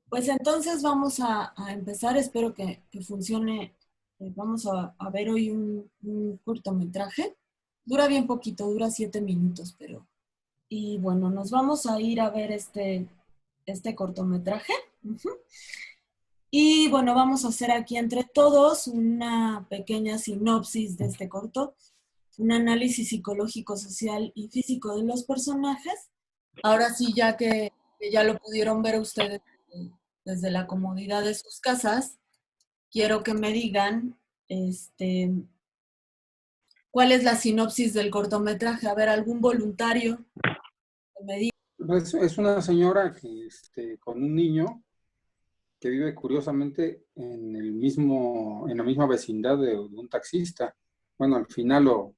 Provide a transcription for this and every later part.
Pues entonces vamos a empezar, espero que funcione. Vamos a ver hoy un cortometraje. Dura bien poquito, dura 7 minutos, pero... Y bueno, nos vamos a ir a ver este cortometraje. Ujú. Y bueno, vamos a hacer aquí entre todos una pequeña sinopsis de este corto, un análisis psicológico, social y físico de los personajes. Ahora sí, ya que ya lo pudieron ver ustedes desde la comodidad de sus casas, quiero que me digan cuál es la sinopsis del cortometraje. A ver, algún voluntario que me diga. Pues es una señora que, con un niño que vive curiosamente en la misma vecindad de un taxista. Bueno, al final lo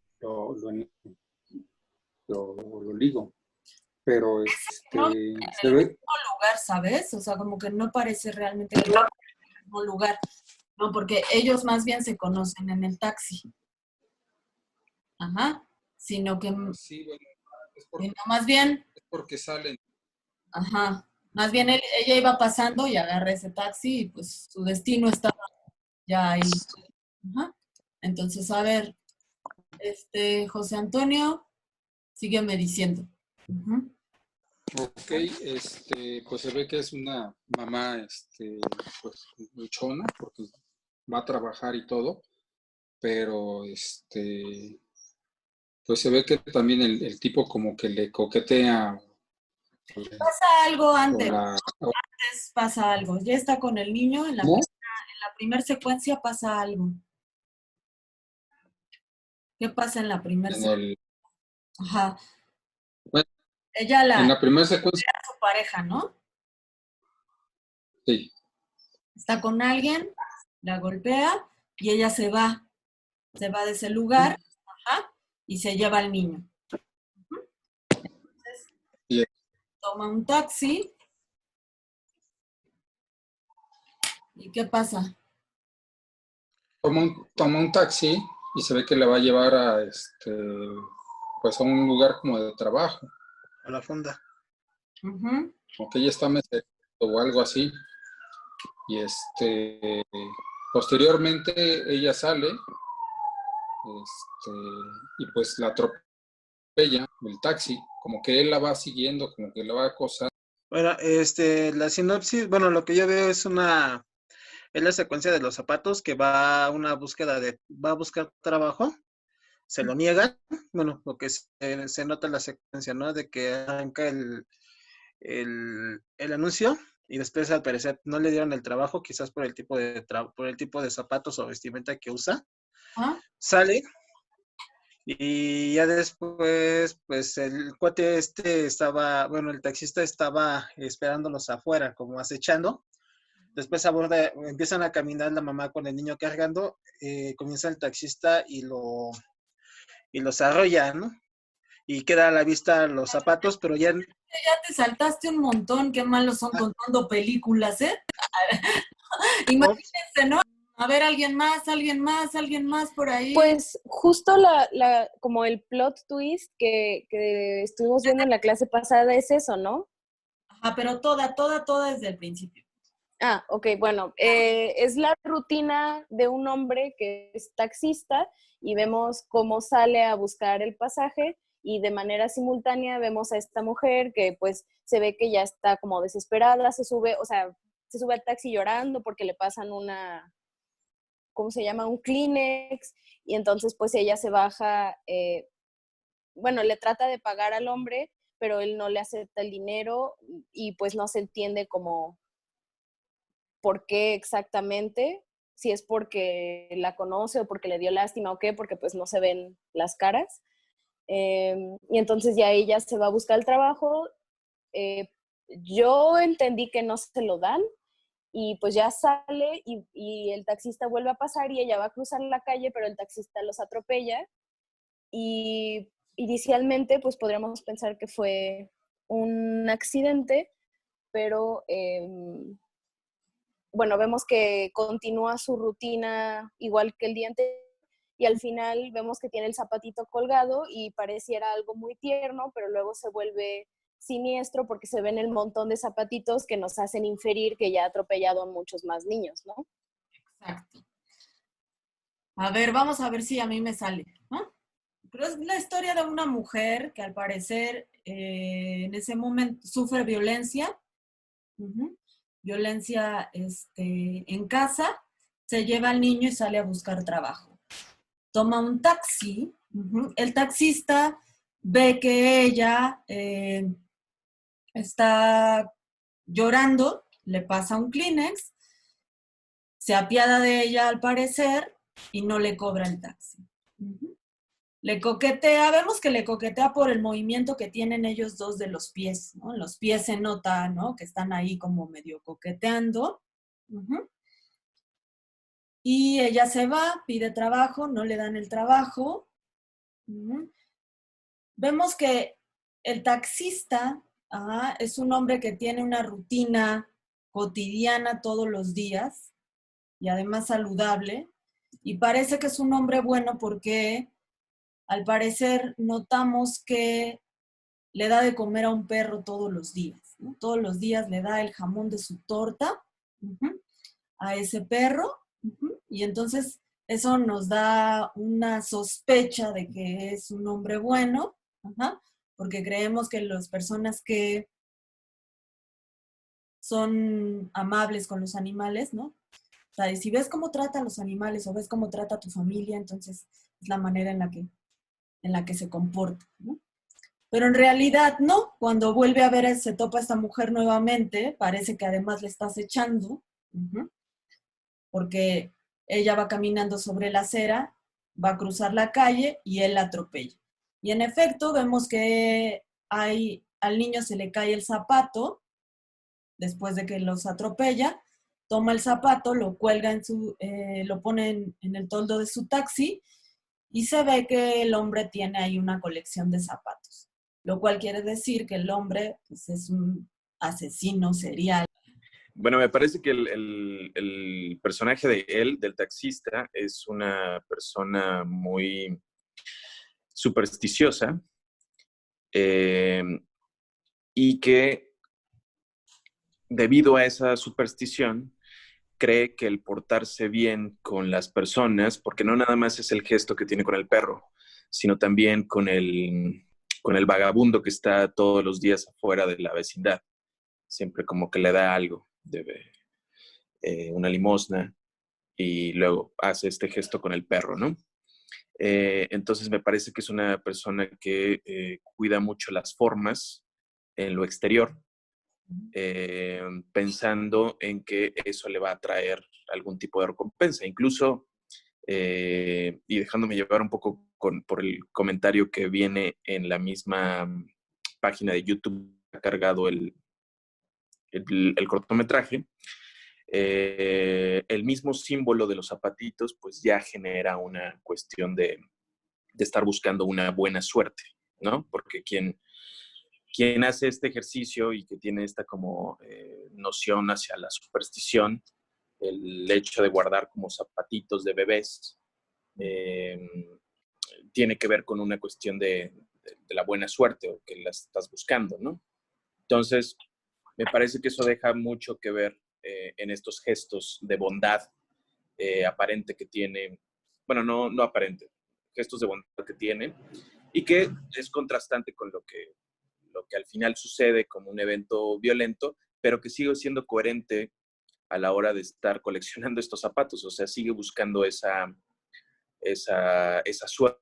ligo, pero No viven se en el ve, mismo lugar, ¿sabes? O sea, como que no parece realmente que vivan en el mismo lugar, ¿no? Porque ellos más bien se conocen en el taxi. Ajá. Sino que, sí, bueno, sino más bien, es porque salen. ajá. Más bien ella iba pasando y agarra ese taxi y pues su destino estaba ya ahí. Ajá. Entonces, a ver, José Antonio, sígueme diciendo. Ujú. Ok, pues se ve que es una mamá, pues luchona, porque va a trabajar y todo, pero pues se ve que también el tipo como que le coquetea Pasa algo o antes, la... pasa algo. Ya está con el niño, en ¿Cómo? la primera secuencia pasa algo. ¿Qué pasa en la primera En secuencia? el, Ajá. bueno, Ella en la la primera secuencia, su pareja, ¿no? sí. Está con alguien, la golpea y ella se va de ese lugar, ajá, y se lleva al niño. Ujú. Entonces, Y toma un taxi y ¿qué pasa? toma un taxi y se ve que le va a llevar a pues a un lugar como de trabajo, A la fonda. Ujú. como que ella está mesero o algo así. Y posteriormente ella sale, y pues la atropella el taxi, como que él la va siguiendo, como que la va a acosar. Bueno, la sinopsis, bueno, lo que yo veo es la secuencia de los zapatos que va a una búsqueda va a buscar trabajo, se lo niegan, bueno, lo que se nota en la secuencia, ¿no? De que arranca el anuncio y después al parecer no le dieron el trabajo, quizás por el tipo por el tipo de zapatos o vestimenta que usa. ¿Ah? Sale y ya después, pues el cuate bueno, el taxista estaba esperándolos afuera, como acechando. Después empiezan a caminar la mamá con el niño cargando, comienza el taxista y los arrolla, ¿no? Y queda a la vista los zapatos, pero ya... Ya te saltaste un montón, qué malos son contando películas, ¿eh? Imagínense, ¿no? A ver, alguien más por ahí. Pues justo como el plot twist que estuvimos viendo en la clase pasada es eso, ¿no? Ajá, pero toda desde el principio. Ah, ok, bueno, es la rutina de un hombre que es taxista y vemos cómo sale a buscar el pasaje y de manera simultánea vemos a esta mujer que pues se ve que ya está como desesperada, se sube al taxi llorando porque le pasan ¿cómo se llama? Un Kleenex y entonces pues ella se baja, bueno, le trata de pagar al hombre, pero él no le acepta el dinero y pues no se entiende como por qué exactamente, si es porque la conoce o porque le dio lástima o qué, porque pues no se ven las caras. Y entonces ya ella se va a buscar el trabajo. Yo entendí que no se lo dan y pues ya sale y el taxista vuelve a pasar y ella va a cruzar la calle, pero el taxista los atropella y inicialmente pues podríamos pensar que fue un accidente, pero bueno, vemos que continúa su rutina igual que el día anterior y al final vemos que tiene el zapatito colgado y pareciera algo muy tierno, pero luego se vuelve siniestro porque se ven el montón de zapatitos que nos hacen inferir que ya ha atropellado a muchos más niños, ¿no? Exacto. A ver, vamos a ver si a mí me sale, ¿no? Pero es la historia de una mujer que al parecer en ese momento sufre violencia, violencia en casa, se lleva al niño y sale a buscar trabajo. Toma un taxi, el taxista ve que ella está llorando, le pasa un Kleenex, se apiada de ella al parecer y no le cobra el taxi. Le coquetea, vemos que le coquetea por el movimiento que tienen ellos dos de los pies, ¿no? Los pies se nota, ¿no? Que están ahí como medio coqueteando. Y ella se va, pide trabajo, no le dan el trabajo. Vemos que el taxista es un hombre que tiene una rutina cotidiana todos los días y además saludable. Y parece que es un hombre bueno porque al parecer notamos que le da de comer a un perro todos los días, ¿no? Todos los días le da el jamón de su torta a ese perro. Y entonces eso nos da una sospecha de que es un hombre bueno, porque creemos que las personas que son amables con los animales, ¿no? O sea, y si ves cómo trata a los animales o ves cómo trata a tu familia, entonces es la manera en la que se comporta, ¿no? Pero en realidad no, cuando vuelve a ver, se topa a esta mujer nuevamente, parece que además le está acechando, porque ella va caminando sobre la acera, va a cruzar la calle y él la atropella. Y en efecto vemos que al niño se le cae el zapato, después de que los atropella, toma el zapato, lo cuelga lo pone en el toldo de su taxi y se ve que el hombre tiene ahí una colección de zapatos, lo cual quiere decir que el hombre pues, es un asesino serial. Bueno, me parece que el personaje de él, del taxista, es una persona muy supersticiosa y que debido a esa superstición cree que el portarse bien con las personas, porque no nada más es el gesto que tiene con el perro, sino también con el vagabundo que está todos los días afuera de la vecindad, siempre como que le da algo, una limosna, y luego hace este gesto con el perro, ¿no? Entonces me parece que es una persona que cuida mucho las formas en lo exterior, pensando en que eso le va a traer algún tipo de recompensa. Incluso, y dejándome llevar un poco por el comentario que viene en la misma página de YouTube, ha cargado el cortometraje, el mismo símbolo de los zapatitos pues ya genera una cuestión de estar buscando una buena suerte, ¿no? Porque quien hace este ejercicio y que tiene esta como noción hacia la superstición, el hecho de guardar como zapatitos de bebés, tiene que ver con una cuestión de la buena suerte o que la estás buscando, ¿no? Entonces, me parece que eso deja mucho que ver en estos gestos de bondad aparente que tiene, bueno, no aparente, gestos de bondad que tiene, y que es contrastante con lo que al final sucede como un evento violento, pero que sigue siendo coherente a la hora de estar coleccionando estos zapatos, o sea, sigue buscando esa suerte,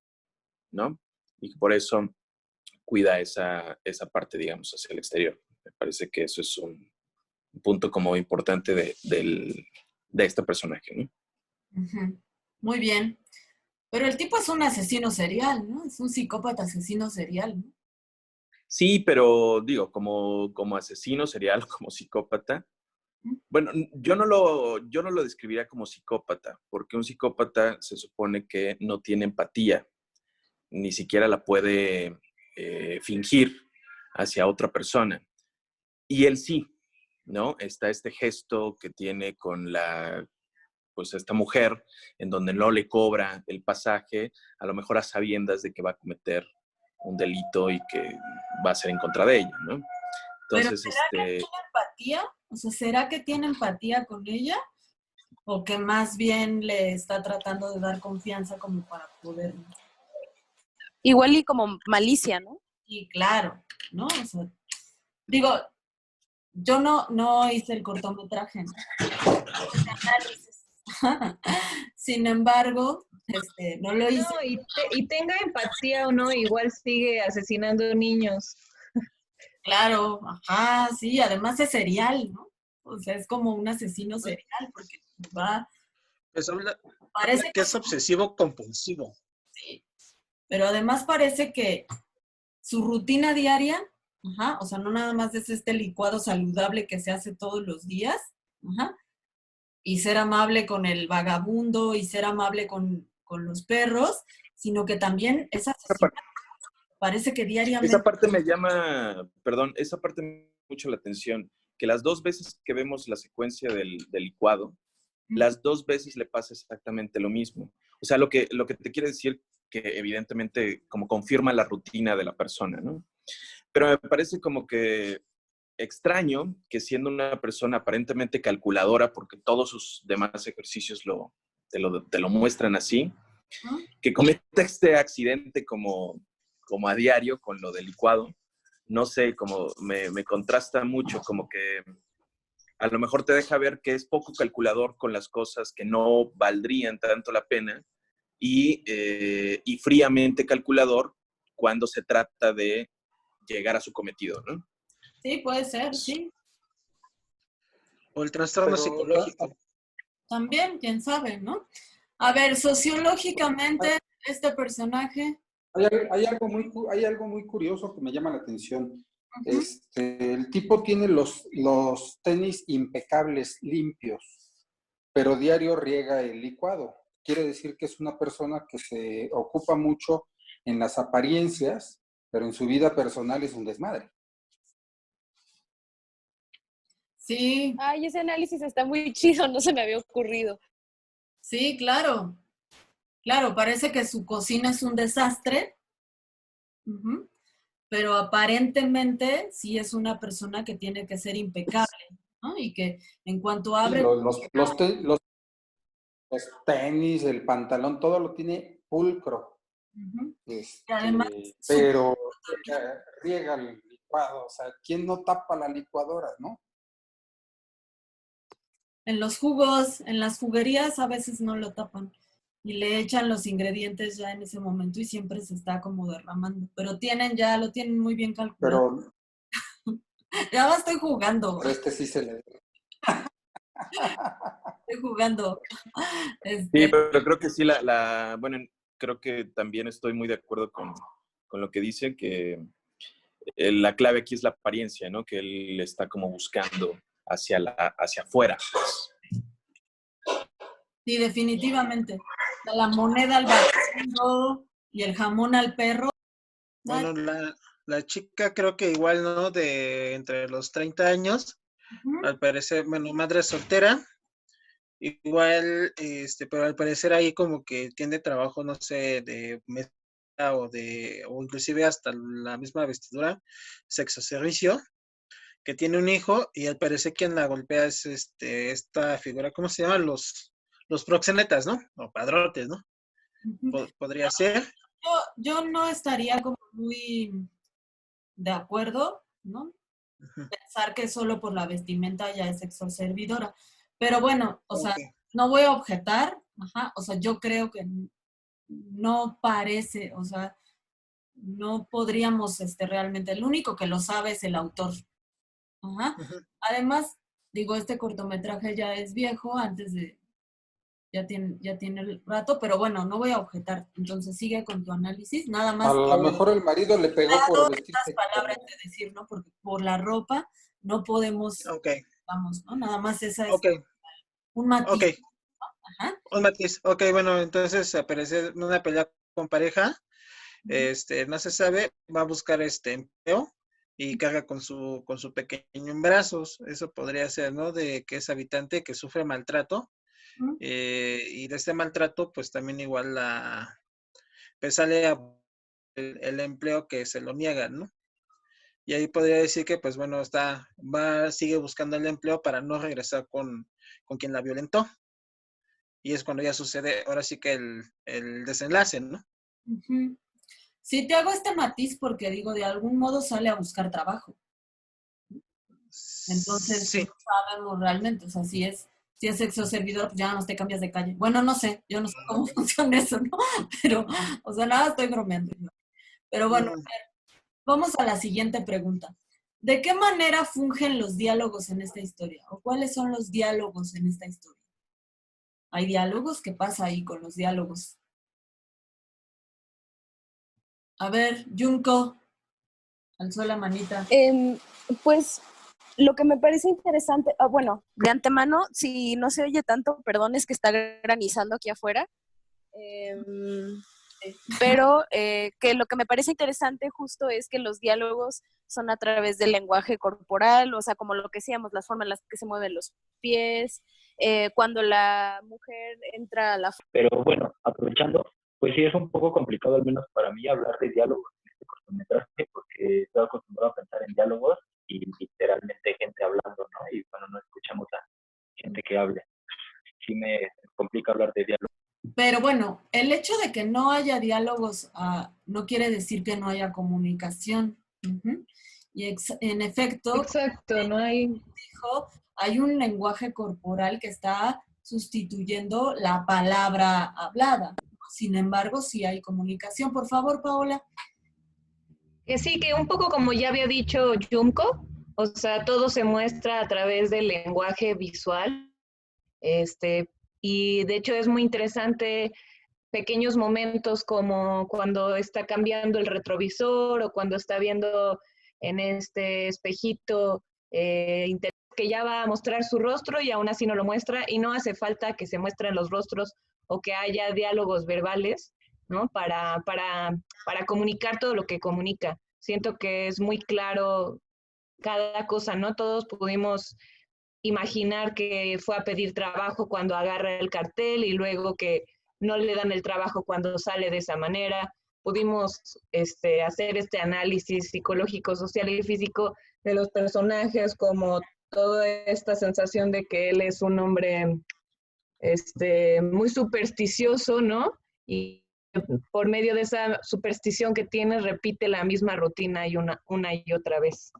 ¿no? Y por eso cuida esa parte, digamos, hacia el exterior. Me parece que eso es un punto como importante de este personaje, ¿no? Muy bien. Pero el tipo es un asesino serial, ¿no? Es un psicópata asesino serial, ¿no? Sí, pero digo, como asesino serial, como psicópata, bueno, yo no lo describiría como psicópata, porque un psicópata se supone que no tiene empatía, ni siquiera la puede fingir hacia otra persona. Y él sí, ¿no? Está este gesto que tiene con pues esta mujer, en donde no le cobra el pasaje, a lo mejor a sabiendas de que va a cometer un delito y que va a ser en contra de ella, ¿no? Pero Entonces, ¿será que tiene empatía? O sea, ¿será que tiene empatía con ella? ¿O que más bien le está tratando de dar confianza como para poder? Igual y como malicia, ¿no? Y claro, ¿no? O sea, digo, yo no hice el cortometraje, ¿no? Hice análisis. Sin embargo, no lo hice. No, y tenga empatía o no, igual sigue asesinando niños. Claro, ajá, sí, además es serial, ¿no? O sea, es como un asesino serial, porque va, Pues habla parece que es obsesivo compulsivo. sí, pero además parece que su rutina diaria, ajá, o sea, no nada más es este licuado saludable que se hace todos los días, ajá, y ser amable con el vagabundo y ser amable con los perros, sino que también es asesino. Parece que diariamente... esa parte me llama, perdón, esa parte me llama mucho la atención, que las 2 veces que vemos la secuencia del licuado, las 2 veces le pasa exactamente lo mismo. O sea, lo que te quiere decir que evidentemente como confirma la rutina de la persona, ¿no? Pero me parece como que extraño que siendo una persona aparentemente calculadora, porque todos sus demás ejercicios te lo muestran así, ¿no? que cometa este accidente como a diario con lo del licuado. No sé, como me contrasta mucho, como que a lo mejor te deja ver que es poco calculador con las cosas que no valdrían tanto la pena y fríamente calculador cuando se trata de llegar a su cometido, ¿no? Sí, puede ser, sí. O el trastorno Pero, psicológico. También, quién sabe, ¿no? A ver, sociológicamente, este personaje... hay algo muy curioso que me llama la atención. El tipo tiene los tenis impecables, limpios, pero diario riega el licuado. Quiere decir que es una persona que se ocupa mucho en las apariencias, pero en su vida personal es un desmadre. Sí, Ay, ese análisis está muy chido, no se me había ocurrido. sí, claro. Claro, parece que su cocina es un desastre, ujú, pero aparentemente sí es una persona que tiene que ser impecable, ¿no? Y que en cuanto Sí, abre... los tenis, el pantalón, todo lo tiene pulcro. Ujú. Y además, Pero riega el licuado. O sea, ¿quién no tapa la licuadora, no? en los jugos, en las juguerías a veces no lo tapan y le echan los ingredientes ya en ese momento y siempre se está como derramando, pero lo tienen muy bien calculado. Pero Ya va, estoy jugando, sí se le... estoy jugando. Sí, pero creo que sí, bueno, creo que también estoy muy de acuerdo con lo que dice, que la clave aquí es la apariencia, ¿no? Que él está como buscando hacia afuera. Sí, definitivamente. La moneda al vagabundo y el jamón al perro. Bueno, la chica creo que igual, ¿no? De entre los 30 años, Ujú. al parecer, bueno, madre soltera, igual, pero al parecer ahí como que tiene trabajo, no sé, de mesera o inclusive hasta la misma vestidura, sexo servicio, que tiene un hijo y al parecer quien la golpea es esta figura, ¿cómo se llaman? Los proxenetas, ¿no? O padrotes, ¿no? Ujú. Podría ser. Yo no estaría como muy de acuerdo, ¿no? Ujú. Pensar que solo por la vestimenta ya es sexo servidora. Pero bueno, o sea, Ok. no voy a objetar, ajá, o sea, yo creo que no parece, o sea, no podríamos realmente, el único que lo sabe es el autor. Ajá. Ujú. Además, digo, este cortometraje ya es viejo, ya tiene el rato, pero bueno, no voy a objetar. Entonces sigue con tu análisis, nada A más lo mejor el marido le pegó por estas vestirse palabras como... de decir, ¿no? Porque por la ropa no podemos, Ok, vamos, ¿no? Nada más esa es ok, un ok. matiz. Ajá. Un matiz. Ok, bueno, entonces aparece en una pelea con pareja, no se sabe, va a buscar este empleo y carga con su pequeño en brazos. Eso podría ser, ¿no? De que es habitante que sufre maltrato Y de este maltrato, pues también igual pues sale el empleo que se lo niegan, ¿no? Y ahí podría decir que, pues bueno, sigue buscando el empleo para no regresar con quien la violentó. Y es cuando ya sucede, ahora sí que el desenlace, ¿no? Ujú. Sí, te hago este matiz porque digo, de algún modo sale a buscar trabajo. Entonces, Sí. no sabemos realmente, o sea, si es sexo servidor, pues ya nada más te cambias de calle. Bueno, no sé, yo no sé cómo funciona eso, ¿no? Pero, o sea, nada, estoy bromeando. Pero bueno, vamos a la siguiente pregunta. ¿De qué manera fungen los diálogos en esta historia? ¿O cuáles son los diálogos en esta historia? ¿Hay diálogos? ¿Qué pasa ahí con los diálogos? A ver, Junko, alzó la manita. Pues lo que me parece interesante, bueno, de antemano, si no se oye tanto, perdón, es que está granizando aquí afuera. Pero que lo que me parece interesante justo es que los diálogos son a través del lenguaje corporal, o sea, como lo que decíamos, las formas en las que se mueven los pies, cuando la mujer entra a la... Pero bueno, aprovechando, pues sí es un poco complicado, al menos para mí, hablar de diálogos en este cortometraje, porque estoy acostumbrado a pensar en diálogos y literalmente gente hablando, ¿no? Y cuando no escuchamos a gente que hable, sí me complica hablar de diálogos. Pero bueno, el hecho de que no haya diálogos no quiere decir que no haya comunicación. Uh-huh. Y en efecto, Exacto, no hay... hay un lenguaje corporal que está sustituyendo la palabra hablada. Sin embargo, sí hay comunicación. Por favor, Paola. Que sí, que un poco como ya había dicho Junko, o sea, todo se muestra a través del lenguaje visual. Y de hecho es muy interesante pequeños momentos como cuando está cambiando el retrovisor o cuando está viendo en este espejito que ya va a mostrar su rostro y aún así no lo muestra y no hace falta que se muestren los rostros o que haya diálogos verbales, ¿no? Para comunicar todo lo que comunica. Siento que es muy claro cada cosa, ¿no? Todos pudimos imaginar que fue a pedir trabajo cuando agarra el cartel y luego que no le dan el trabajo cuando sale de esa manera. Pudimos hacer este análisis psicológico, social y físico de los personajes, como toda esta sensación de que él es un hombre muy supersticioso, ¿no? Y por medio de esa superstición que tiene, repite la misma rutina y una y otra vez.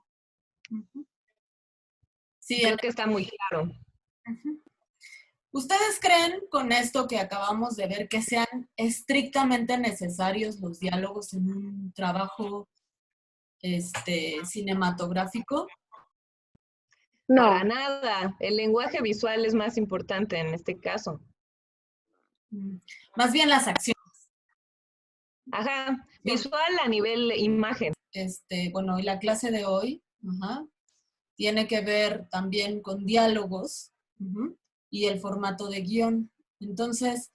Sí, creo que está muy claro. ¿Ustedes creen con esto que acabamos de ver que sean estrictamente necesarios los diálogos en un trabajo cinematográfico? No. Para nada. El lenguaje visual es más importante en este caso. Más bien las acciones. Ajá, visual a nivel imagen. Bueno, y la clase de hoy tiene que ver también con diálogos y el formato de guión. Entonces,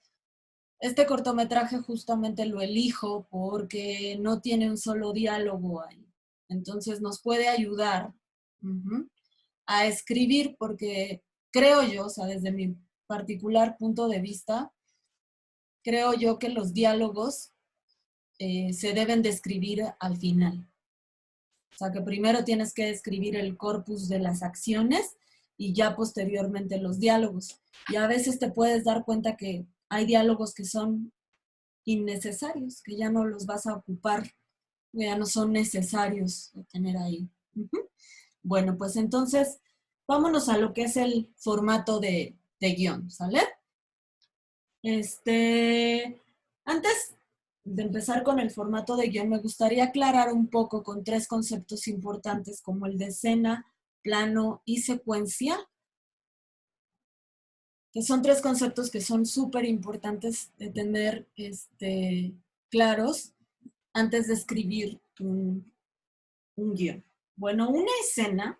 este cortometraje justamente lo elijo porque no tiene un solo diálogo ahí. Entonces, nos puede ayudar a escribir porque creo yo, o sea, desde mi particular punto de vista, creo yo que los diálogos se deben de escribir al final. O sea, que primero tienes que escribir el corpus de las acciones y ya posteriormente los diálogos. Y a veces te puedes dar cuenta que hay diálogos que son innecesarios, que ya no los vas a ocupar, que ya no son necesarios tener ahí. Bueno, pues entonces vámonos a lo que es el formato de guión, ¿sale? Antes de empezar con el formato de guión, me gustaría aclarar un poco con 3 conceptos importantes como el de escena, plano y secuencia, que son 3 conceptos que son súper importantes de tener claros antes de escribir un guión. Bueno, una escena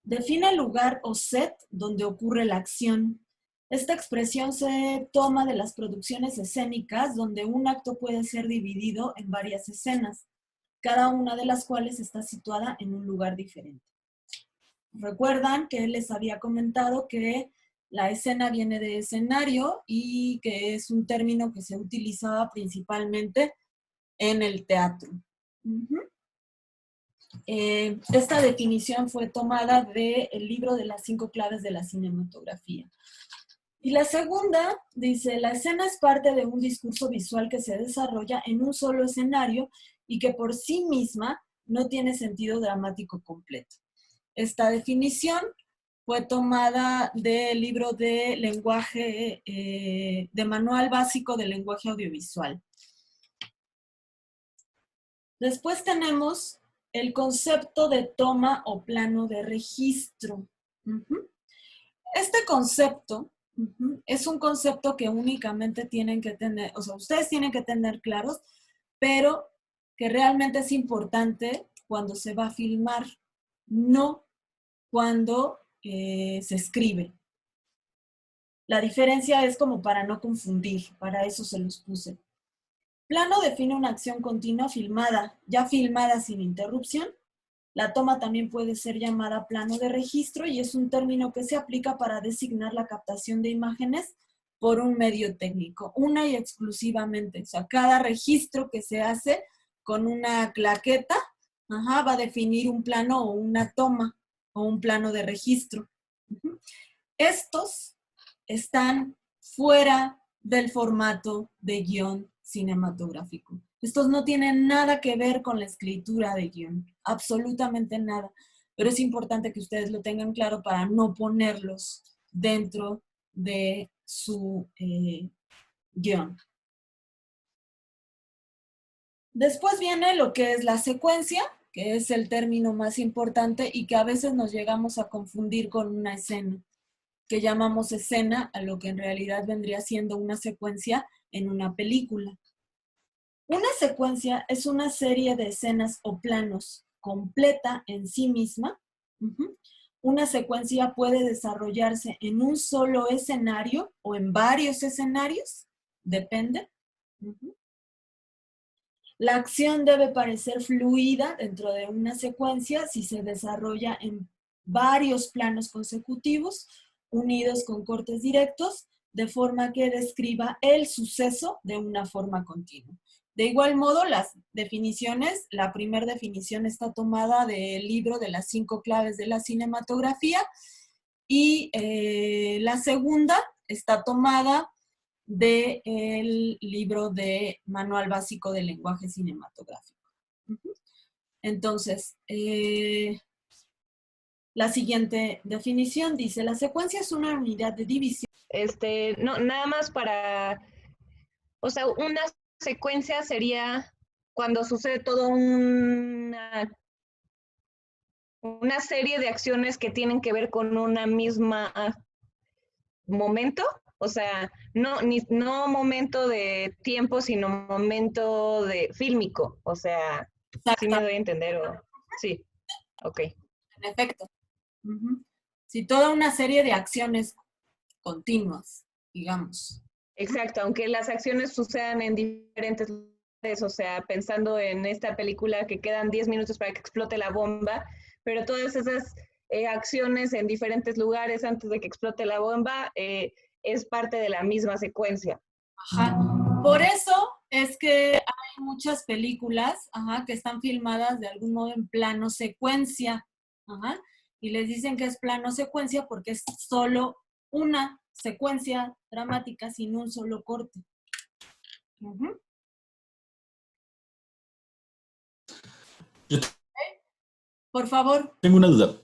define el lugar o set donde ocurre la acción. Esta expresión se toma de las producciones escénicas donde un acto puede ser dividido en varias escenas, cada una de las cuales está situada en un lugar diferente. Recuerdan que les había comentado que La escena viene de escenario y que es un término que se utilizaba principalmente en el teatro. Esta definición fue tomada del libro de las 5 claves de la cinematografía. Y la segunda dice, la escena es parte de un discurso visual que se desarrolla en un solo escenario y que por sí misma no tiene sentido dramático completo. Esta definición fue tomada del libro de lenguaje, de Manual Básico de Lenguaje Audiovisual. Después tenemos el concepto de toma o plano de registro. Este concepto es un concepto que únicamente tienen que tener, o sea, ustedes tienen que tener claros, pero que realmente es importante cuando se va a filmar, no cuando se escribe. La diferencia es como para no confundir, para eso se los puse. Plano define una acción continua filmada, ya filmada sin interrupción. La toma también puede ser llamada plano de registro y es un término que se aplica para designar la captación de imágenes por un medio técnico, una y exclusivamente. O sea, cada registro que se hace con una claqueta va a definir un plano o una toma o un plano de registro. Estos están fuera del formato de guión cinematográfico. Estos no tienen nada que ver con la escritura de guión, absolutamente nada. Pero es importante que ustedes lo tengan claro para no ponerlos dentro de su guión. Después viene lo que es la secuencia, que es el término más importante y que a veces nos llegamos a confundir con una escena, que llamamos escena a lo que en realidad vendría siendo una secuencia en una película. Una secuencia es una serie de escenas o planos completa en sí misma. Una secuencia puede desarrollarse en un solo escenario o en varios escenarios, depende. La acción debe parecer fluida dentro de una secuencia si se desarrolla en varios planos consecutivos, unidos con cortes directos, de forma que describa el suceso de una forma continua. De igual modo, las definiciones, la primera definición está tomada del libro de las 5 claves de la cinematografía y la segunda está tomada del libro de Manual Básico del Lenguaje Cinematográfico. Entonces, la siguiente definición dice, la secuencia es una unidad de división. No, nada más para, o sea, una secuencia sería cuando sucede toda una serie de acciones que tienen que ver con una misma momento, o sea, no momento de tiempo, sino momento de fílmico, o sea, sí me doy a entender, sí, ok. En efecto. Sí, toda una serie de acciones continuas, digamos. Exacto, aunque las acciones sucedan en diferentes lugares, o sea, pensando en esta película que quedan 10 minutos para que explote la bomba, pero todas esas acciones en diferentes lugares antes de que explote la bomba es parte de la misma secuencia. Ajá. Por eso es que hay muchas películas que están filmadas de algún modo en plano secuencia. Y les dicen que es plano secuencia porque es solo una secuencia dramática sin un solo corte. Por favor. Tengo una duda.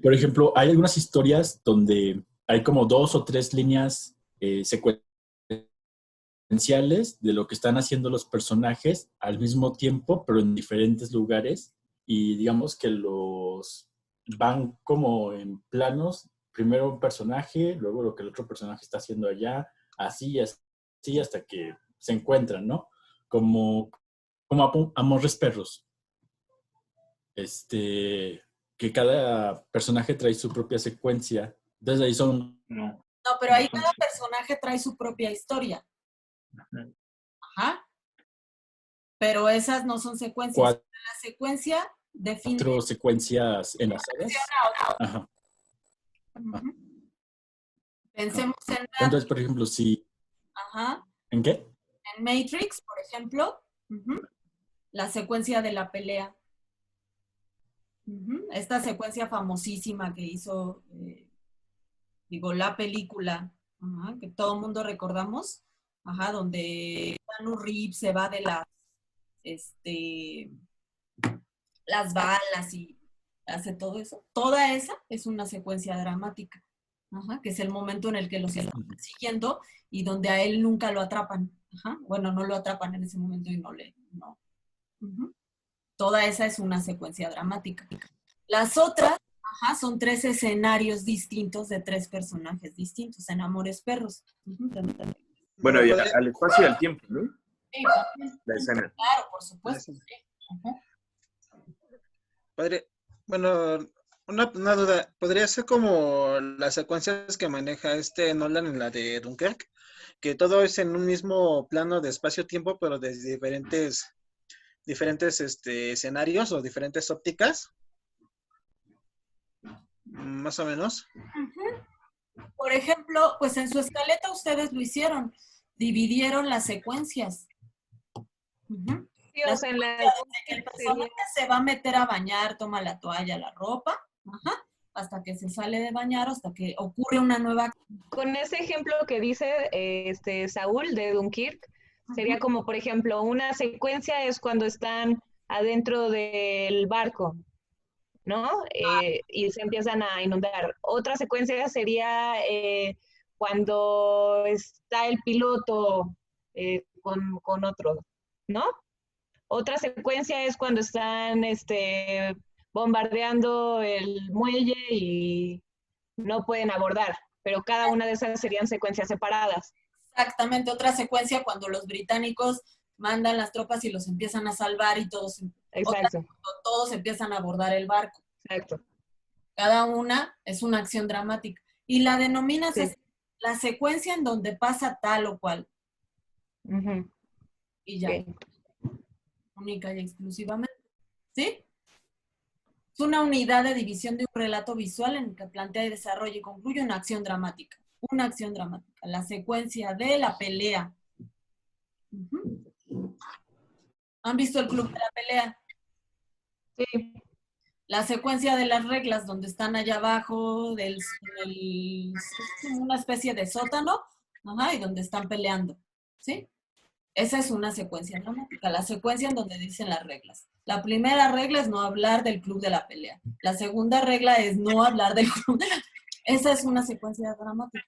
Por ejemplo, hay algunas historias donde hay como 2 o 3 líneas secuenciales de lo que están haciendo los personajes al mismo tiempo, pero en diferentes lugares. Y digamos que los van como en planos, primero un personaje, luego lo que el otro personaje está haciendo allá, así hasta que se encuentran, ¿no? Como Amores Perros. Que cada personaje trae su propia secuencia. Entonces ahí son... No, pero ahí cada personaje trae su propia historia. Pero esas no son secuencias. La secuencia define... 4 secuencias enlazadas. Ajá. Pensemos en, Entonces, por ejemplo, si... ajá, ¿En qué? en Matrix, por ejemplo, la secuencia de la pelea. Esta secuencia famosísima que hizo, la película, que todo el mundo recordamos, donde Keanu Reeves se va de las balas y hace todo eso. Toda esa es una secuencia dramática, que es el momento en el que los están persiguiendo y donde a él nunca lo atrapan. Bueno, no lo atrapan en ese momento y no. Toda esa es una secuencia dramática. Las otras, son 3 escenarios distintos de 3 personajes distintos en Amores Perros. Bueno, y al espacio y al tiempo, ¿no? Sí, La escena. claro, por supuesto. Padre, bueno, una duda. ¿Podría ser como las secuencias que maneja Nolan en la de Dunkirk? Que todo es en un mismo plano de espacio-tiempo, pero desde diferentes escenarios o diferentes ópticas. Más o menos. Por ejemplo, pues en su escaleta ustedes lo hicieron. Dividieron las secuencias. Sí, o sea, en la... El personaje se va a meter a bañar, toma la toalla, la ropa, hasta que se sale de bañar, hasta que ocurre una nueva... Con ese ejemplo que dice Saúl de Dunkirk, sería como, por ejemplo, una secuencia es cuando están adentro del barco, ¿no? Y se empiezan a inundar. Otra secuencia sería cuando está el piloto con otro, ¿no? Otra secuencia es cuando están bombardeando el muelle y no pueden abordar, pero cada una de esas serían secuencias separadas. Exactamente, otra secuencia cuando los británicos mandan las tropas y los empiezan a salvar y todos empiezan a abordar el barco. Exacto. Cada una es una acción dramática. Y la denominas la secuencia en donde pasa tal o cual. Y ya. Única y exclusivamente. ¿Sí? Es una unidad de división de un relato visual en el que plantea y desarrolla y concluye una acción dramática. Una acción dramática. La secuencia de la pelea. ¿Han visto el club de la pelea? Sí. La secuencia de las reglas, donde están allá abajo, una especie de sótano, y donde están peleando. ¿Sí? Esa es una secuencia dramática, la secuencia en donde dicen las reglas. La primera regla es no hablar del club de la pelea. La segunda regla es no hablar del club de la pelea. Esa es una secuencia dramática.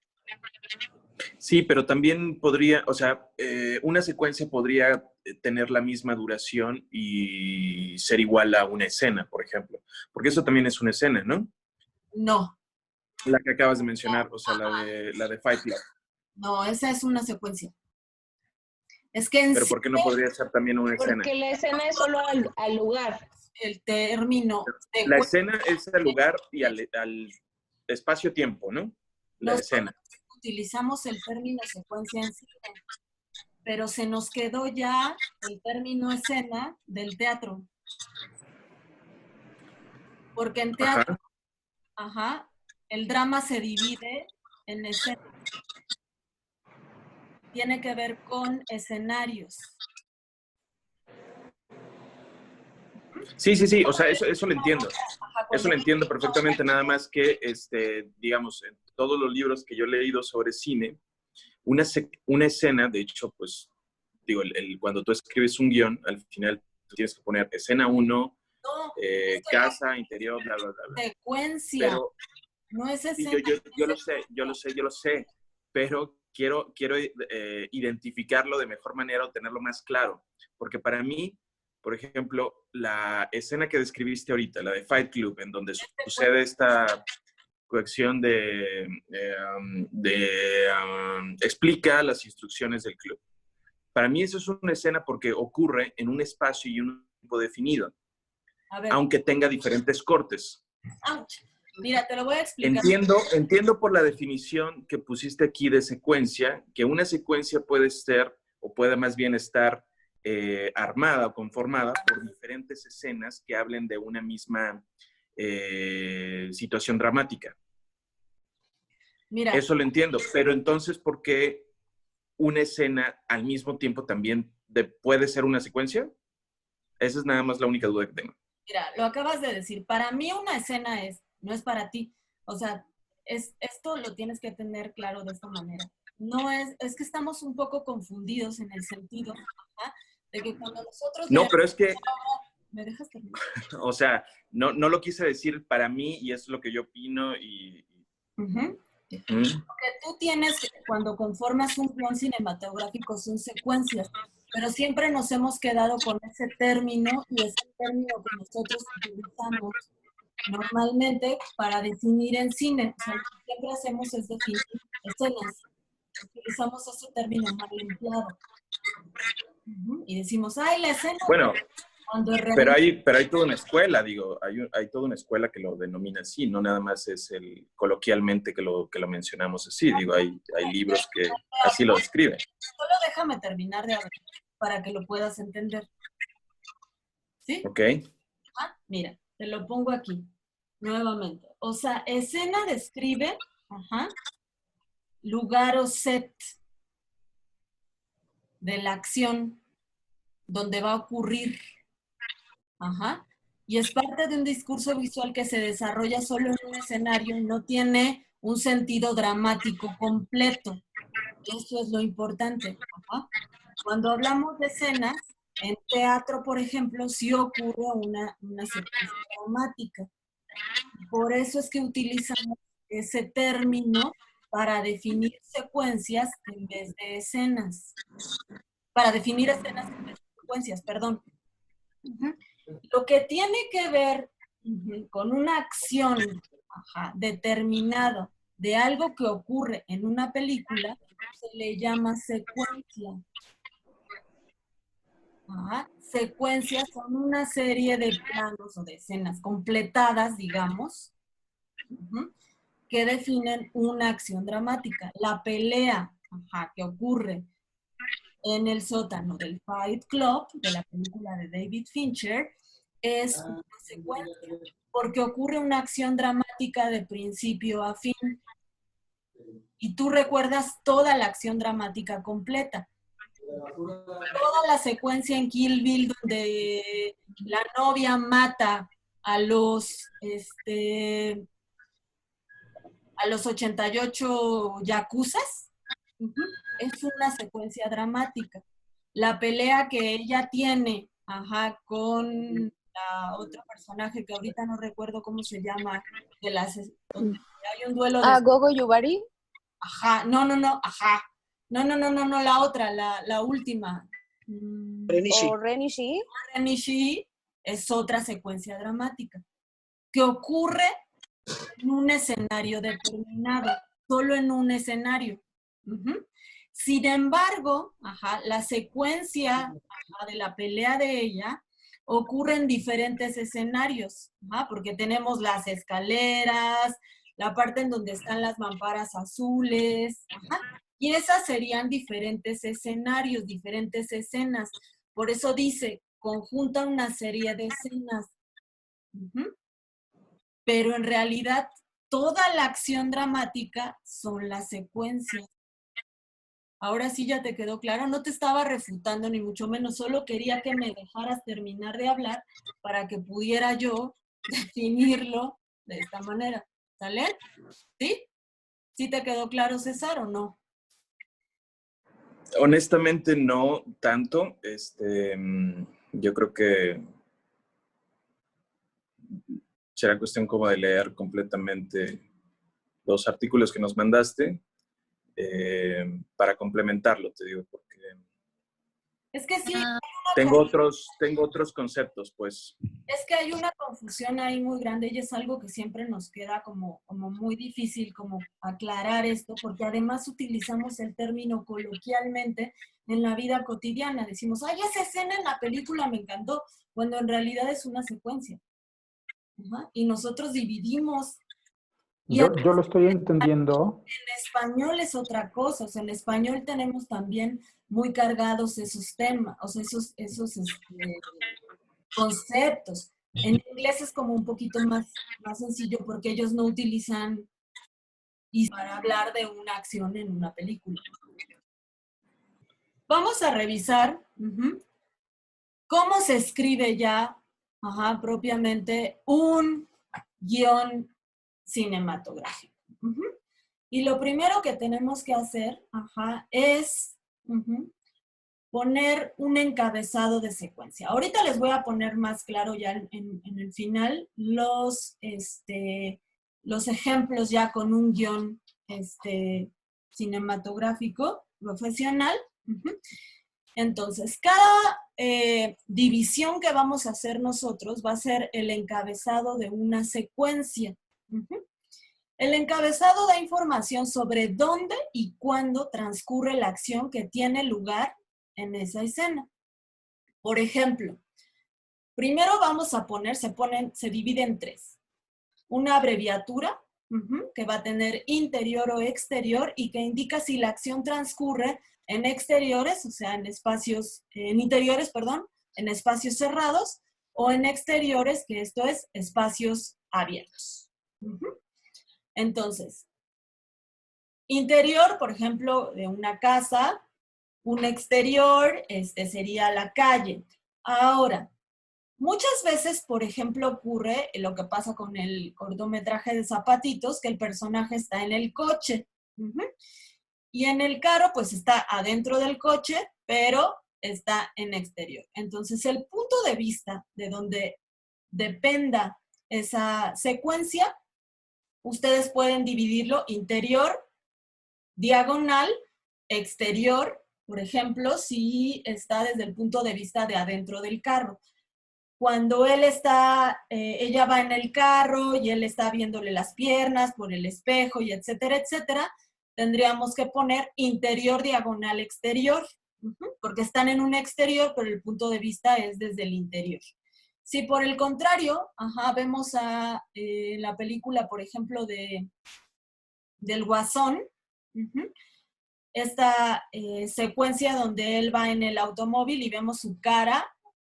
Sí, pero también podría, una secuencia podría tener la misma duración y ser igual a una escena, por ejemplo. Porque eso también es una escena, ¿no? No. La que acabas de mencionar, la de Fight Club. No, esa es una secuencia. Es que pero ¿por qué no podría ser también una escena? Porque la escena es solo al lugar. El término. La escena es al lugar y al espacio-tiempo, ¿no? La escena. Utilizamos el término secuencia en cine, pero se nos quedó ya el término escena del teatro. Porque en teatro, el drama se divide en escenas. Tiene que ver con escenarios. Sí, o sea, eso lo entiendo. Eso lo entiendo perfectamente, nada más que, digamos, en todos los libros que yo he leído sobre cine, una escena, de hecho, pues, digo, cuando tú escribes un guión, al final tienes que poner escena 1, casa, interior, bla, bla, bla, bla. Secuencia. Pero, no es escena. Sí, yo lo sé, pero quiero identificarlo de mejor manera o tenerlo más claro, porque para mí, por ejemplo, la escena que describiste ahorita, la de Fight Club, en donde sucede esta coacción explica las instrucciones del club. Para mí eso es una escena porque ocurre en un espacio y un tiempo definido, aunque tenga diferentes cortes. Mira, te lo voy a explicar. Entiendo por la definición que pusiste aquí de secuencia, que una secuencia puede ser, o puede más bien estar armada o conformada por diferentes escenas que hablen de una misma situación dramática. Mira. Eso lo entiendo, pero entonces, ¿por qué una escena al mismo tiempo también puede ser una secuencia? Esa es nada más la única duda que tengo. Mira, lo acabas de decir. Para mí una escena no es para ti. O sea, esto lo tienes que tener claro de esta manera. No es que estamos un poco confundidos en el sentido, ¿verdad? De que cuando nosotros No, pero es que, ¿me dejas terminar? o sea, no lo quise decir para mí y es lo que yo opino y... Porque tú tienes, cuando conformas un guión cinematográfico, son secuencias, pero siempre nos hemos quedado con ese término y ese término que nosotros utilizamos normalmente para definir en cine. O sea, lo que siempre hacemos es definir escenas. Utilizamos ese término mal empleado. Y decimos, ¡ay, la escena! Bueno, cuando pero hay toda una escuela, digo, hay toda una escuela que lo denomina así, no nada más es coloquialmente que lo mencionamos así, digo, hay libros que así lo describen. Solo déjame terminar de hablar para que lo puedas entender. ¿Sí? Ok. Mira, te lo pongo aquí, nuevamente. O sea, escena describe, lugar o set de la acción donde va a ocurrir. Y es parte de un discurso visual que se desarrolla solo en un escenario y no tiene un sentido dramático completo. Eso es lo importante. Cuando hablamos de escenas, en teatro, por ejemplo, sí ocurre una secuencia dramática. Por eso es que utilizamos ese término para definir secuencias en vez de escenas. Para definir escenas en vez de secuencias, perdón. Lo que tiene que ver con una acción determinada de algo que ocurre en una película se le llama secuencia. Secuencias son una serie de planos o de escenas completadas, digamos, que definen una acción dramática. La pelea que ocurre en el sótano del Fight Club, de la película de David Fincher, es una secuencia, porque ocurre una acción dramática de principio a fin. Y tú recuerdas toda la acción dramática completa. Toda la secuencia en Kill Bill donde la novia mata a los 88 yakuzas, es una secuencia dramática. La pelea que ella tiene, con la otro personaje que ahorita no recuerdo cómo se llama, donde hay un duelo de... Gogo Yubari. No, la otra, la última. O Renishi. Renishi es otra secuencia dramática que ocurre en un escenario determinado, solo en un escenario. Sin embargo, la secuencia de la pelea de ella ocurre en diferentes escenarios, porque tenemos las escaleras, la parte en donde están las mamparas azules, y esas serían diferentes escenarios, diferentes escenas. Por eso dice, conjunta una serie de escenas. Pero en realidad, toda la acción dramática son las secuencias. Ahora sí ya te quedó claro, no te estaba refutando ni mucho menos, solo quería que me dejaras terminar de hablar para que pudiera yo definirlo de esta manera. ¿Sale? ¿Sí? ¿Sí te quedó claro, César, o no? Honestamente no tanto. Yo creo que será cuestión como de leer completamente los artículos que nos mandaste para complementarlo, te digo, porque es que sí, tengo otros conceptos, pues. Es que hay una confusión ahí muy grande y es algo que siempre nos queda como muy difícil como aclarar esto, porque además utilizamos el término coloquialmente en la vida cotidiana. Decimos, ay, esa escena en la película me encantó, cuando en realidad es una secuencia. Y nosotros dividimos. Yo lo estoy entendiendo. En español es otra cosa, o sea, en español tenemos también muy cargados esos temas, o sea, esos conceptos. En inglés es como un poquito más sencillo porque ellos no utilizan y para hablar de una acción en una película. Vamos a revisar cómo se escribe ya propiamente un guión cinematográfico. Y lo primero que tenemos que hacer es poner un encabezado de secuencia. Ahorita les voy a poner más claro ya en el final los ejemplos ya con un guión cinematográfico profesional. Entonces, cada división que vamos a hacer nosotros va a ser el encabezado de una secuencia. El encabezado da información sobre dónde y cuándo transcurre la acción que tiene lugar en esa escena. Por ejemplo, primero vamos a poner, se divide en 3. Una abreviatura, que va a tener interior o exterior y que indica si la acción transcurre en exteriores, o sea, en interiores, en espacios cerrados, o en exteriores, que esto es espacios abiertos. Entonces, interior, por ejemplo, de una casa, un exterior, sería la calle. Ahora, muchas veces, por ejemplo, ocurre lo que pasa con el cortometraje de Zapatitos, que el personaje está en el coche. Y en el carro, pues está adentro del coche, pero está en exterior. Entonces, el punto de vista de donde dependa esa secuencia, ustedes pueden dividirlo interior, diagonal, exterior, por ejemplo, si está desde el punto de vista de adentro del carro. Cuando ella va en el carro y él está viéndole las piernas por el espejo y etcétera, etcétera, tendríamos que poner interior, diagonal, exterior, porque están en un exterior, pero el punto de vista es desde el interior. Si por el contrario, vemos la película, por ejemplo, del Guasón, esta secuencia donde él va en el automóvil y vemos su cara,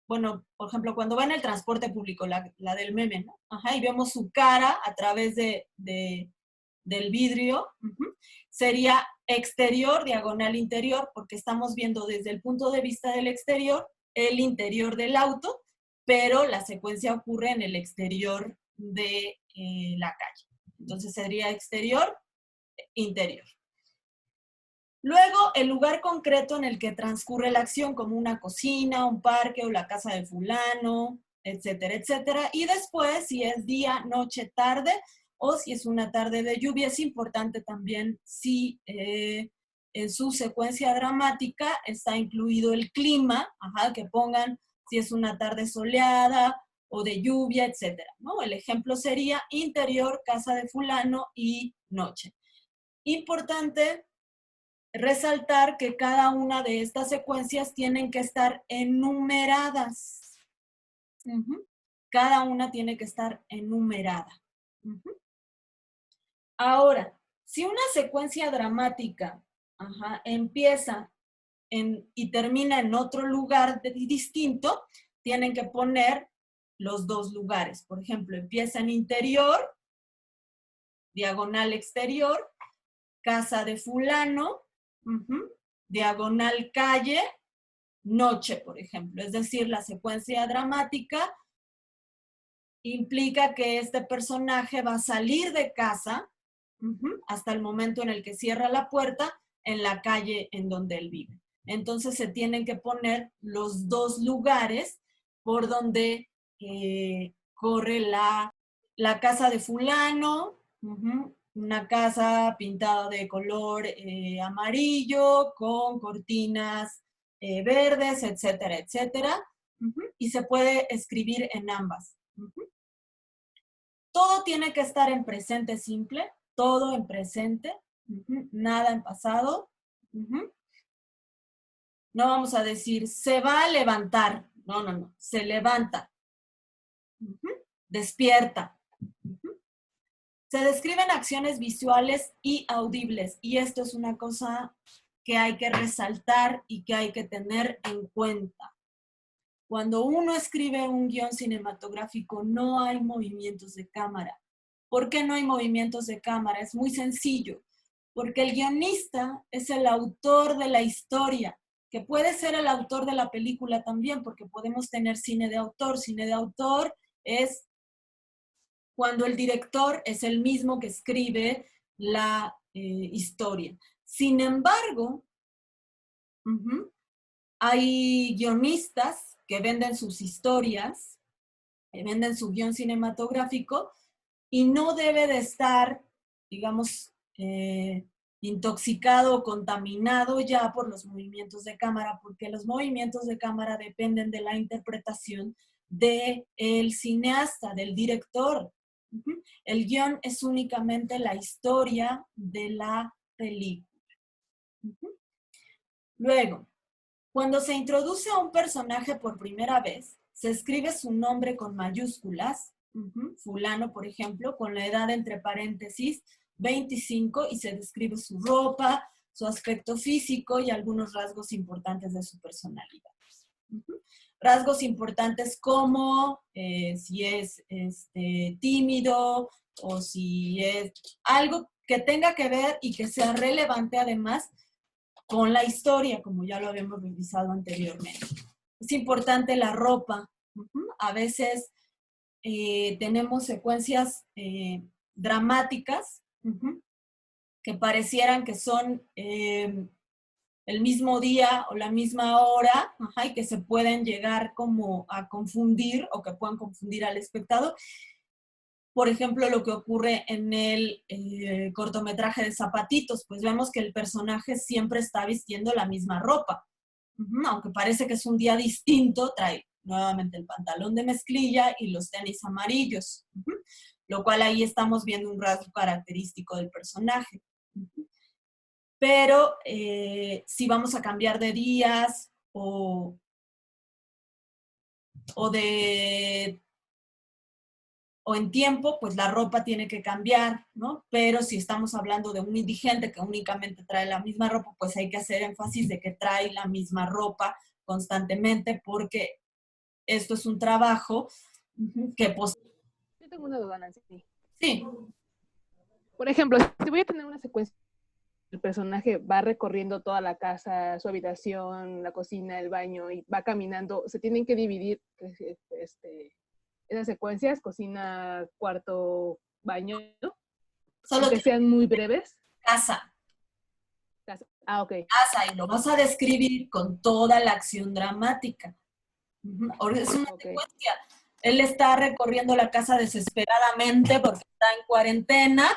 bueno, por ejemplo, cuando va en el transporte público, la del meme, ¿no? Y vemos su cara a través del vidrio, sería exterior, diagonal, interior, porque estamos viendo desde el punto de vista del exterior el interior del auto, pero la secuencia ocurre en el exterior de la calle. Entonces sería exterior, interior. Luego, el lugar concreto en el que transcurre la acción, como una cocina, un parque o la casa de fulano, etcétera, etcétera. Y después, si es día, noche, tarde, o si es una tarde de lluvia, es importante también si en su secuencia dramática está incluido el clima, que pongan si es una tarde soleada o de lluvia, etcétera, ¿no? El ejemplo sería interior, casa de fulano y noche. Importante resaltar que cada una de estas secuencias tienen que estar enumeradas. Cada una tiene que estar enumerada. Ahora, si una secuencia dramática empieza y termina en otro lugar distinto, tienen que poner los dos lugares. Por ejemplo, empieza en interior, diagonal exterior, casa de fulano, diagonal calle, noche, por ejemplo. Es decir, la secuencia dramática implica que este personaje va a salir de casa hasta el momento en el que cierra la puerta en la calle en donde él vive. Entonces se tienen que poner los dos lugares por donde corre la casa de fulano, una casa pintada de color amarillo, con cortinas verdes, etcétera, etcétera. Y se puede escribir en ambas. Todo tiene que estar en presente simple, todo en presente, nada en pasado. No vamos a decir, se va a levantar. No, no, no, se levanta. Despierta. Se describen acciones visuales y audibles, y esto es una cosa que hay que resaltar y que hay que tener en cuenta. Cuando uno escribe un guión cinematográfico, no hay movimientos de cámara. ¿Por qué no hay movimientos de cámara? Es muy sencillo. Porque el guionista es el autor de la historia, que puede ser el autor de la película también, porque podemos tener cine de autor. Cine de autor es cuando el director es el mismo que escribe la historia. Sin embargo, hay guionistas que venden sus historias, que venden su guión cinematográfico, y no debe de estar, digamos, intoxicado o contaminado ya por los movimientos de cámara, porque los movimientos de cámara dependen de la interpretación del cineasta, del director. El guión es únicamente la historia de la película. Luego, cuando se introduce a un personaje por primera vez, se escribe su nombre con mayúsculas, fulano, por ejemplo, con la edad entre paréntesis, 25, y se describe su ropa, su aspecto físico y algunos rasgos importantes de su personalidad. Rasgos importantes como si es tímido o si es algo que tenga que ver y que sea relevante además con la historia, como ya lo habíamos revisado anteriormente. Es importante la ropa. A veces tenemos secuencias dramáticas que parecieran que son el mismo día o la misma hora, y que se pueden llegar como a confundir o que puedan confundir al espectador. Por ejemplo, lo que ocurre en el cortometraje de Zapatitos, pues vemos que el personaje siempre está vistiendo la misma ropa. Aunque parece que es un día distinto, trae nuevamente el pantalón de mezclilla y los tenis amarillos, lo cual ahí estamos viendo un rasgo característico del personaje. Pero si vamos a cambiar de días o en tiempo, pues la ropa tiene que cambiar, ¿no? Pero si estamos hablando de un indigente que únicamente trae la misma ropa, pues hay que hacer énfasis de que trae la misma ropa constantemente, porque esto es un trabajo que... Yo tengo una duda, Nancy. Sí. Por ejemplo, si voy a tener una secuencia, el personaje va recorriendo toda la casa, su habitación, la cocina, el baño, y va caminando, se tienen que dividir esas secuencias, cocina, cuarto, baño, ¿no? Solo que sean muy breves. Casa. Ah, ok. Casa, y lo vas a describir con toda la acción dramática. Es una secuencia. Él está recorriendo la casa desesperadamente porque está en cuarentena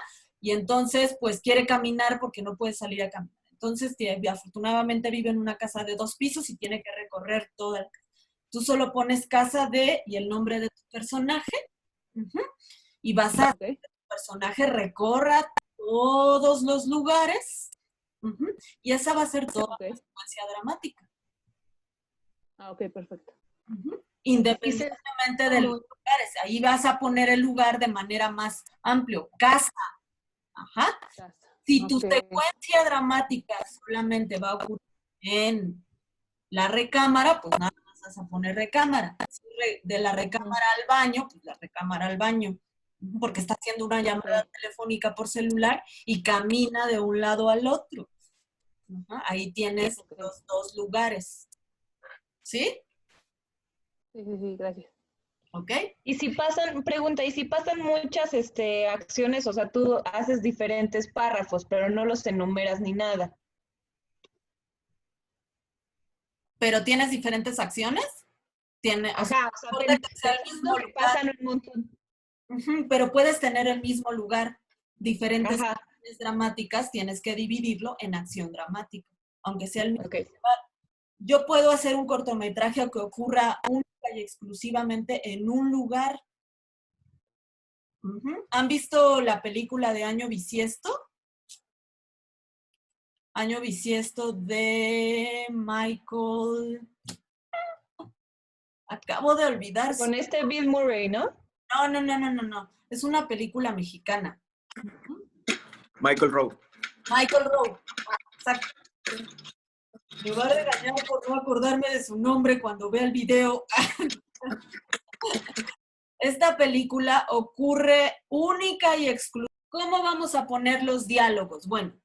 y entonces pues quiere caminar porque no puede salir a caminar. Entonces afortunadamente vive en una casa de 2 pisos y tiene que recorrer toda la casa. Tú solo pones casa de y el nombre de tu personaje y vas a hacer que tu personaje recorra todos los lugares y esa va a ser toda la secuencia dramática. Ah, ok, perfecto. Independientemente de los lugares. Ahí vas a poner el lugar de manera más amplio. Casa. Casa. Si tu secuencia dramática solamente va a ocurrir en la recámara, pues nada más vas a poner recámara. De la recámara al baño, pues la recámara al baño. Porque está haciendo una llamada telefónica por celular y camina de un lado al otro. Ahí tienes los 2 lugares. ¿Sí? Sí, gracias. ¿Ok? Y si pasan, pregunta, y si pasan muchas acciones, o sea, tú haces diferentes párrafos, pero no los enumeras ni nada. ¿Pero tienes diferentes acciones? Ajá, o sea, el mismo lugar. Pasan un montón. Pero puedes tener el mismo lugar. Diferentes acciones dramáticas, tienes que dividirlo en acción dramática, aunque sea el mismo lugar. Yo puedo hacer un cortometraje que ocurra única y exclusivamente en un lugar. ¿Han visto la película de Año Bisiesto? Año Bisiesto de Michael... Acabo de olvidar. Con Bill Murray, ¿no? No. Es una película mexicana. Michael Rowe. Michael Rowe. Exacto. Me va a regañar por no acordarme de su nombre cuando vea el video. Esta película ocurre única y exclusiva. ¿Cómo vamos a poner los diálogos? Bueno,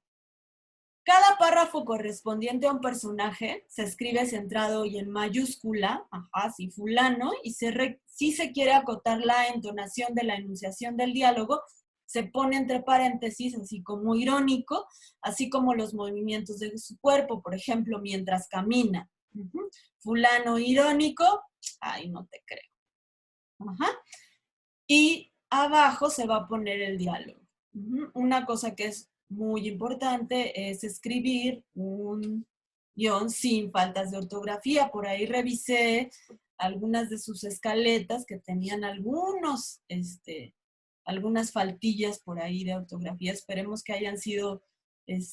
cada párrafo correspondiente a un personaje se escribe centrado y en mayúscula, sí, fulano, y si se quiere acotar la entonación de la enunciación del diálogo, se pone entre paréntesis, así como irónico, así como los movimientos de su cuerpo, por ejemplo, mientras camina. Fulano irónico, ay, no te creo. Y abajo se va a poner el diálogo. Una cosa que es muy importante es escribir un guión sin faltas de ortografía. Por ahí revisé algunas de sus escaletas que tenían algunas faltillas por ahí de ortografía. Esperemos que hayan sido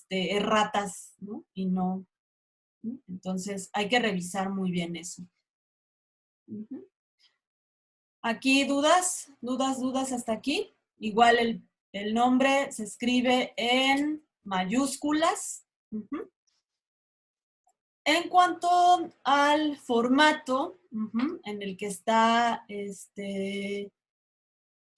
erratas, ¿no? Y no. Entonces hay que revisar muy bien eso. Aquí dudas hasta aquí. Igual el nombre se escribe en mayúsculas. En cuanto al formato en el que está, en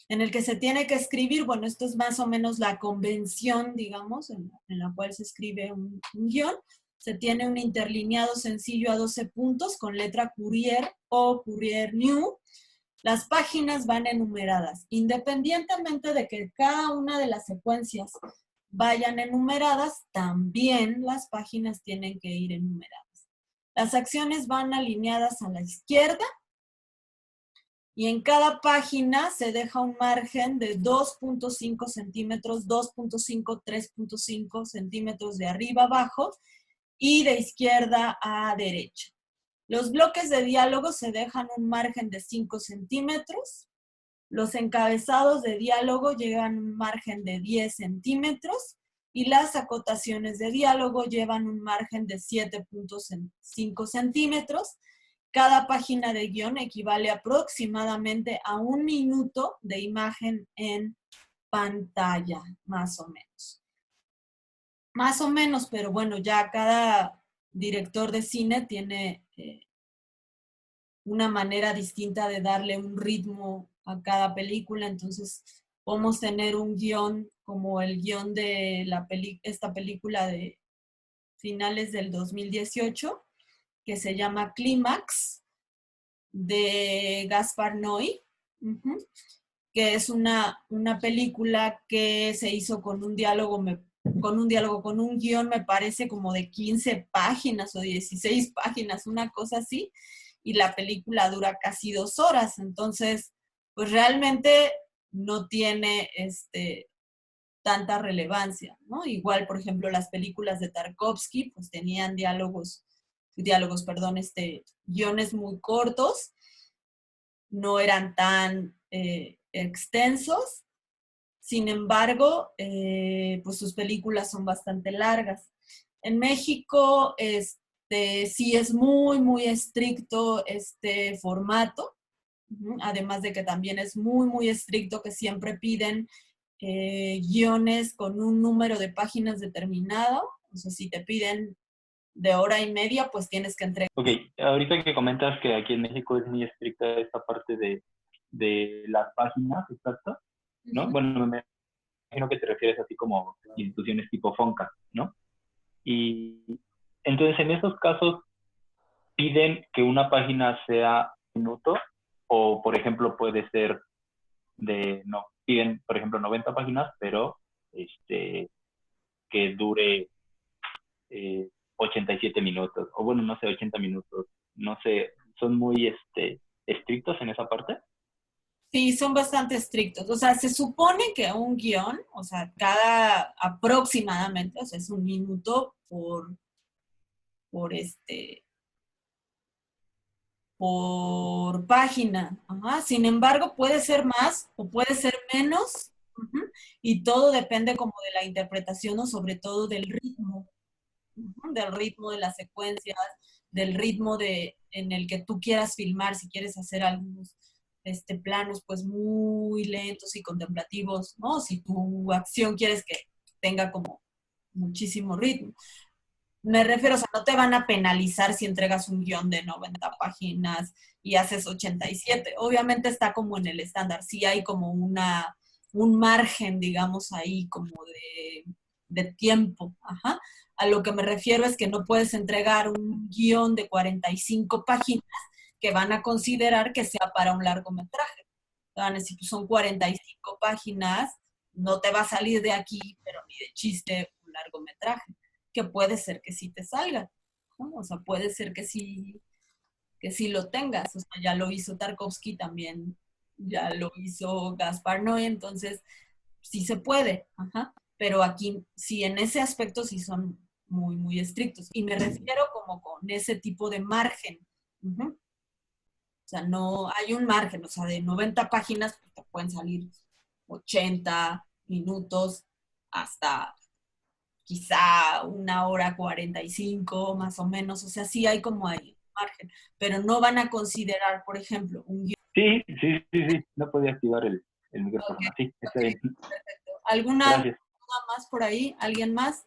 el que se tiene que escribir, bueno, esto es más o menos la convención, digamos, en la cual se escribe un guión. Se tiene un interlineado sencillo a 12 puntos con letra Courier o Courier New. Las páginas van enumeradas, independientemente de que cada una de las secuencias vayan enumeradas, también las páginas tienen que ir enumeradas. Las acciones van alineadas a la izquierda y en cada página se deja un margen de 2.5 centímetros, 2.5, 3.5 centímetros de arriba a abajo y de izquierda a derecha. Los bloques de diálogo se dejan un margen de 5 centímetros. Los encabezados de diálogo llevan un margen de 10 centímetros y las acotaciones de diálogo llevan un margen de 7.5 centímetros. Cada página de guión equivale aproximadamente a 1 minuto de imagen en pantalla, más o menos. Más o menos, pero bueno, ya cada director de cine tiene una manera distinta de darle un ritmo a cada película, entonces podemos tener un guión como el guión de esta película de finales del 2018, que se llama Clímax, de Gaspar Noé, que es una película que se hizo con un guión, me parece, como de 15 páginas o 16 páginas, una cosa así, y la película dura casi 2 horas. Entonces, pues realmente no tiene tanta relevancia, ¿no? Igual, por ejemplo, las películas de Tarkovsky, pues tenían guiones muy cortos, no eran tan extensos. Sin embargo, pues sus películas son bastante largas. En México, sí es muy, muy estricto este formato, además de que también es muy, muy estricto que siempre piden guiones con un número de páginas determinado. O sea, si te piden de 1.5 horas, pues tienes que entregar. Ok, ahorita que comentas que aquí en México es muy estricta esta parte de las páginas, exacto, ¿no? Bueno, me imagino que te refieres así como instituciones tipo Fonca, ¿no? Y entonces en esos casos piden que una página sea un minuto o, por ejemplo, puede ser piden, por ejemplo, 90 páginas, pero que dure 87 minutos, o bueno, no sé, 80 minutos, no sé, son muy estrictos en esa parte. Sí, son bastante estrictos. O sea, se supone que un guión, o sea, aproximadamente, o sea, es 1 minuto por página. Sin embargo, puede ser más o puede ser menos, y todo depende como de la interpretación o sobre todo del ritmo de las secuencias, del ritmo en el que tú quieras filmar, si quieres hacer algunos planos pues muy lentos y contemplativos, ¿no? Si tu acción quieres que tenga como muchísimo ritmo. Me refiero, o sea, no te van a penalizar si entregas un guión de 90 páginas y haces 87. Obviamente está como en el estándar, sí hay como un margen, digamos, ahí como de tiempo. Ajá. A lo que me refiero es que no puedes entregar un guión de 45 páginas que van a considerar que sea para un largometraje. Van a decir, pues son 45 páginas, no te va a salir de aquí, pero ni de chiste un largometraje, que puede ser que sí te salga, ¿no? O sea, puede ser que sí lo tengas. O sea, ya lo hizo Tarkovsky también, ya lo hizo Gaspar Noé, entonces sí se puede, ajá. Pero aquí sí, en ese aspecto sí son muy, muy estrictos. Y me refiero como con ese tipo de margen. Uh-huh. O sea, no hay un margen, o sea, de 90 páginas pues, te pueden salir 80 minutos hasta quizá 1 hora 45 más o menos. O sea, sí hay como ahí un margen, pero no van a considerar, por ejemplo, un guión. Sí, no podía activar el micrófono. Okay, Sí, está bien. perfecto. ¿Alguna Gracias. duda más por ahí? ¿Alguien más?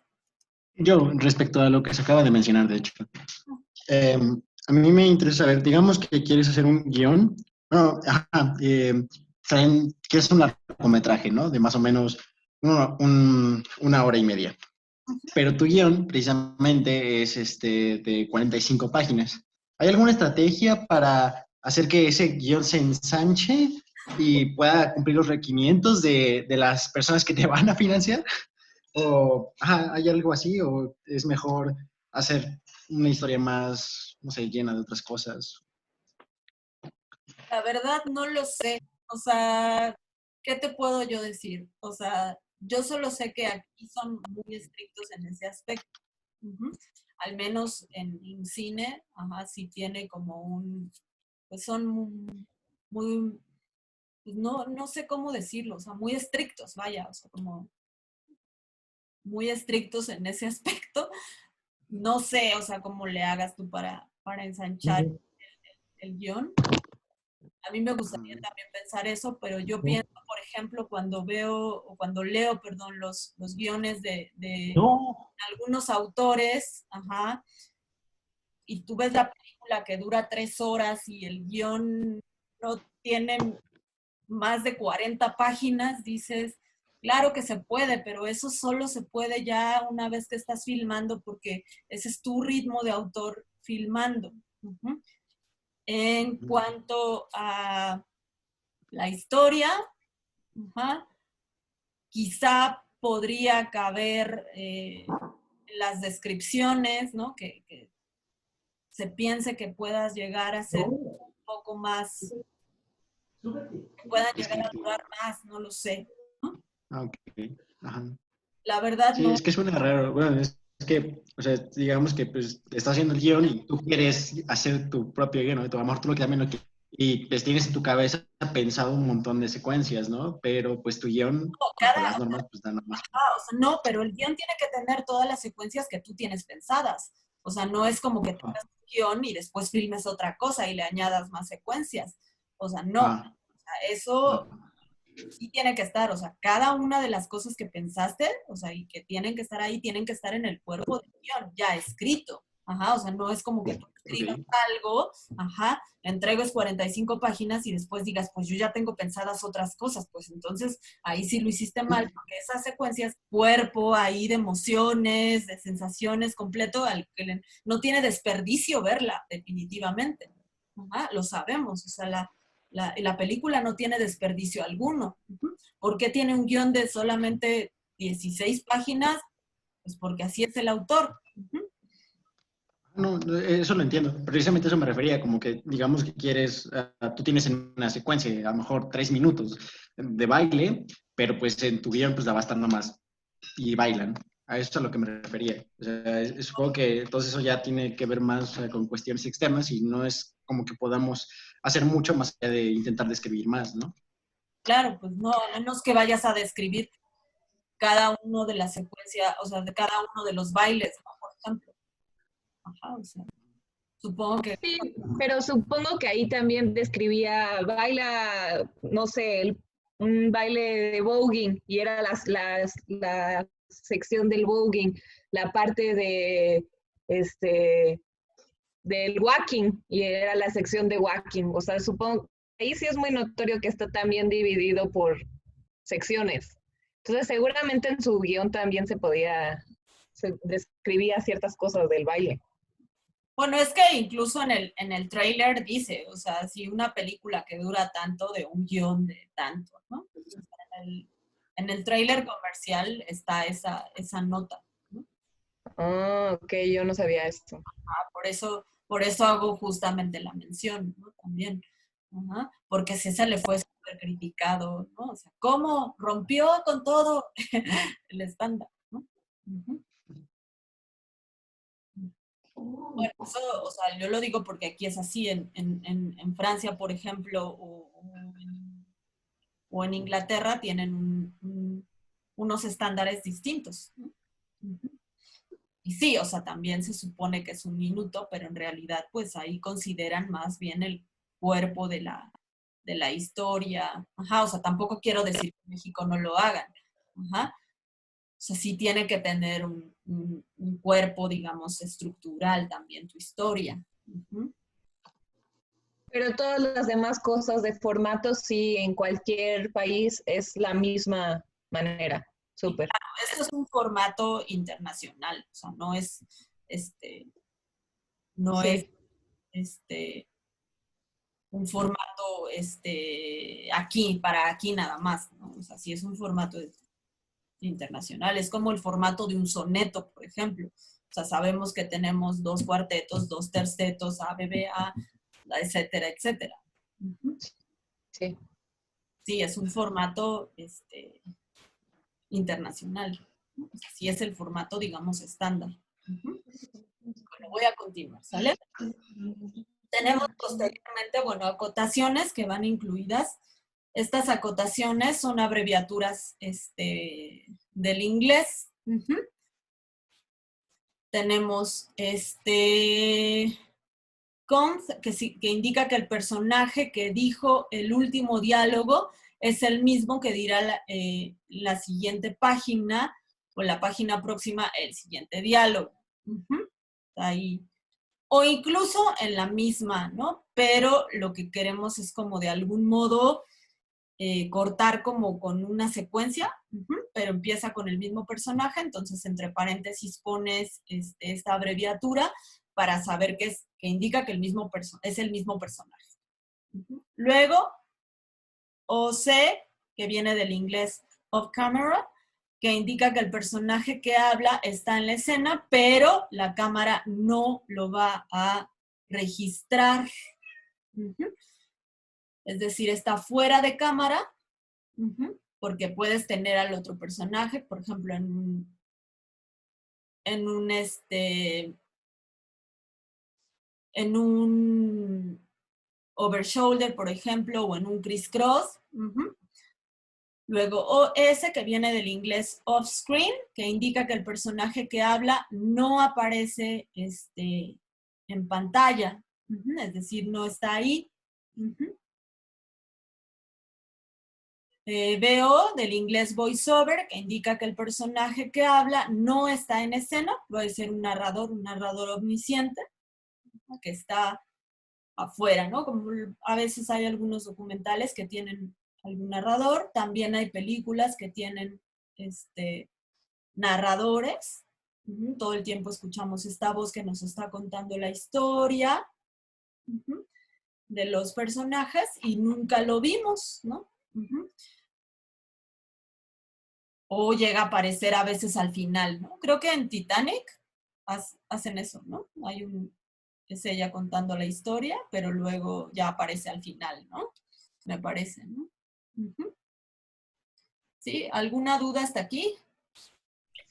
Yo, respecto a lo que se acaba de mencionar, de hecho, a mí me interesa saber, digamos que quieres hacer un guión, bueno, que es un largometraje, ¿no? De más o menos 1 hora y media. Pero tu guión, precisamente, es de 45 páginas. ¿Hay alguna estrategia para hacer que ese guión se ensanche y pueda cumplir los requerimientos de las personas que te van a financiar? ¿O hay algo así? ¿O es mejor hacer una historia más, no sé, llena de otras cosas? La verdad no lo sé. O sea, ¿qué te puedo yo decir? O sea, yo solo sé que aquí son muy estrictos en ese aspecto. Uh-huh. Al menos en cine, ajá, sí tiene como pues son muy, pues no sé cómo decirlo, o sea, muy estrictos, vaya, o sea, como muy estrictos en ese aspecto. No sé, o sea, cómo le hagas tú para ensanchar el guión. A mí me gustaría también pensar eso, pero yo pienso, por ejemplo, cuando veo, o cuando leo, perdón, los guiones de algunos autores, ajá, y tú ves la película que dura 3 horas y el guión no tiene más de 40 páginas, dices, claro que se puede, pero eso solo se puede ya una vez que estás filmando, porque ese es tu ritmo de autor filmando. Uh-huh. En cuanto a la historia, uh-huh, quizá podría caber las descripciones, ¿no? Que se piense que puedas llegar a ser un poco más, que puedan llegar a durar más, no lo sé, ¿no? Ok, ajá. La verdad Sí, no. es que suena raro. Bueno, es que, o sea, digamos que pues estás haciendo el guión y tú quieres hacer tu propio guión, ¿no? A lo mejor tú lo que también lo quieres. Y pues tienes en tu cabeza pensado un montón de secuencias, ¿no? Pero pues tu guión, bajo las normas, pues da nomás. O sea, no, pero el guión tiene que tener todas las secuencias que tú tienes pensadas. O sea, no es como que tengas un guión y después filmes otra cosa y le añadas más secuencias. O sea, no. O sea, eso sí tiene que estar. O sea, cada una de las cosas que pensaste, o sea, y que tienen que estar ahí, tienen que estar en el cuerpo del guión, ya escrito. Ajá, o sea, no es como que tú escribas algo, ajá, entregues 45 páginas y después digas, pues yo ya tengo pensadas otras cosas, pues entonces ahí sí lo hiciste mal, porque esas secuencias, cuerpo ahí de emociones, de sensaciones, completo, no tiene desperdicio verla, definitivamente. Ajá, lo sabemos, o sea, la película no tiene desperdicio alguno. Uh-huh. ¿Por qué tiene un guión de solamente 16 páginas? Pues porque así es el autor. Uh-huh. No, eso lo entiendo. Precisamente eso me refería, como que digamos que quieres, tú tienes en una secuencia, a lo mejor 3 minutos de baile, pero pues en tu guión pues la vas dando más y bailan. A eso es a lo que me refería. O sea, supongo que entonces eso ya tiene que ver más con cuestiones externas y no es como que podamos hacer mucho más allá de intentar describir más, ¿no? Claro, pues no, a menos que vayas a describir cada uno de las secuencias, o sea, de cada uno de los bailes, ¿no? Por ejemplo. Ajá, o sea, supongo que... Sí, pero supongo que ahí también describía, baila, no sé, un baile de voguing, y era la sección del voguing, la parte del walking, y era la sección de walking. O sea, supongo, ahí sí es muy notorio que está también dividido por secciones. Entonces, seguramente en su guión también se describía ciertas cosas del baile. Bueno, es que incluso en el tráiler dice, o sea, si una película que dura tanto de un guión de tanto, ¿no? En el tráiler comercial está esa nota, ¿no? Ah, ok, yo no sabía esto. Por eso hago justamente la mención, ¿no? También. Ajá, porque César le fue súper criticado, ¿no? O sea, ¿cómo rompió con todo el estándar, ¿no? Uh-huh. Bueno, eso, o sea, yo lo digo porque aquí es así, en Francia, por ejemplo, o en Inglaterra tienen unos estándares distintos, ¿no? Uh-huh. Y sí, o sea, también se supone que es un minuto, pero en realidad, pues ahí consideran más bien el cuerpo de la historia. Ajá, o sea, tampoco quiero decir que en México no lo hagan. Ajá. O sea, sí tiene que tener un cuerpo, digamos, estructural también tu historia. Uh-huh. Pero todas las demás cosas de formato, sí, en cualquier país es la misma manera. Súper. Claro, esto es un formato internacional, o sea, no es, no sí. es, un formato, aquí, para aquí nada más, ¿no? O sea, sí es un formato internacional, es como el formato de un soneto, por ejemplo. O sea, sabemos que tenemos 2 cuartetos, 2 tercetos, ABBA, etcétera, etcétera. Uh-huh. Sí. Sí, es un formato internacional. O sea, sí es el formato, digamos, estándar. Uh-huh. Bueno, voy a continuar, ¿sale? Tenemos posteriormente, bueno, acotaciones que van incluidas. Estas acotaciones son abreviaturas del inglés. Uh-huh. Tenemos conf, que indica que el personaje que dijo el último diálogo es el mismo que dirá la siguiente página o la página próxima el siguiente diálogo. Uh-huh. Ahí. O incluso en la misma, ¿no? Pero lo que queremos es como de algún modo cortar como con una secuencia, pero empieza con el mismo personaje, entonces entre paréntesis pones esta abreviatura para saber que indica que es el mismo personaje. Luego, OC, que viene del inglés off camera, que indica que el personaje que habla está en la escena, pero la cámara no lo va a registrar. Es decir, está fuera de cámara, porque puedes tener al otro personaje, por ejemplo, en un over shoulder, por ejemplo, o en un criss-cross. Luego OS, que viene del inglés off-screen, que indica que el personaje que habla no aparece en pantalla, es decir, no está ahí. VO, del inglés voiceover, que indica que el personaje que habla no está en escena, puede ser un narrador omnisciente, que está afuera, ¿no? Como a veces hay algunos documentales que tienen algún narrador, también hay películas que tienen narradores, todo el tiempo escuchamos esta voz que nos está contando la historia de los personajes y nunca lo vimos, ¿no? O llega a aparecer a veces al final, ¿no? Creo que en Titanic hacen eso, ¿no? Es ella contando la historia, pero luego ya aparece al final, ¿no? Me parece, ¿no? ¿Sí? ¿Alguna duda hasta aquí?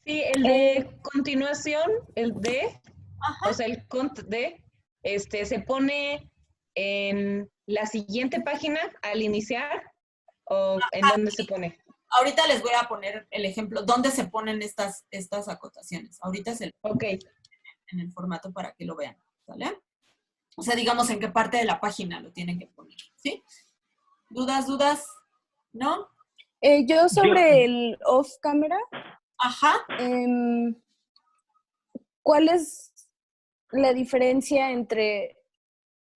Sí, el de continuación, el de, Ajá. o sea, el cont de, se pone en la siguiente página al iniciar, o en dónde se pone. Ahorita les voy a poner el ejemplo, dónde se ponen estas acotaciones. Ahorita es en el formato para que lo vean, ¿vale? O sea, digamos en qué parte de la página lo tienen que poner, ¿sí? ¿Dudas? ¿No? Yo sobre el off camera. Ajá. ¿Cuál es la diferencia entre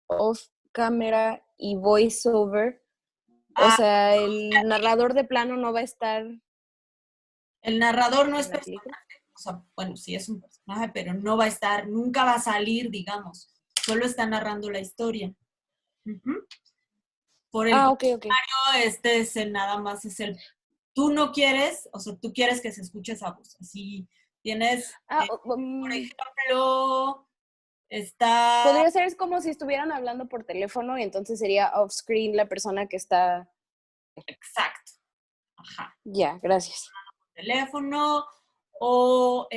off camera y voiceover. O sea, el narrador de plano no va a estar. El narrador no es ¿en la película? personaje, o sea, bueno, sí es un personaje, pero no va a estar, nunca va a salir, digamos. Solo está narrando la historia. Ujú. Por el Ok. contrario, este es nada más es el. Tú no quieres, o sea, tú quieres que se escuche esa voz. Así tienes, por ejemplo, está. Podría ser como si estuvieran hablando por teléfono y entonces sería off-screen la persona que está. Exacto. Ajá. Ya, gracias. Teléfono o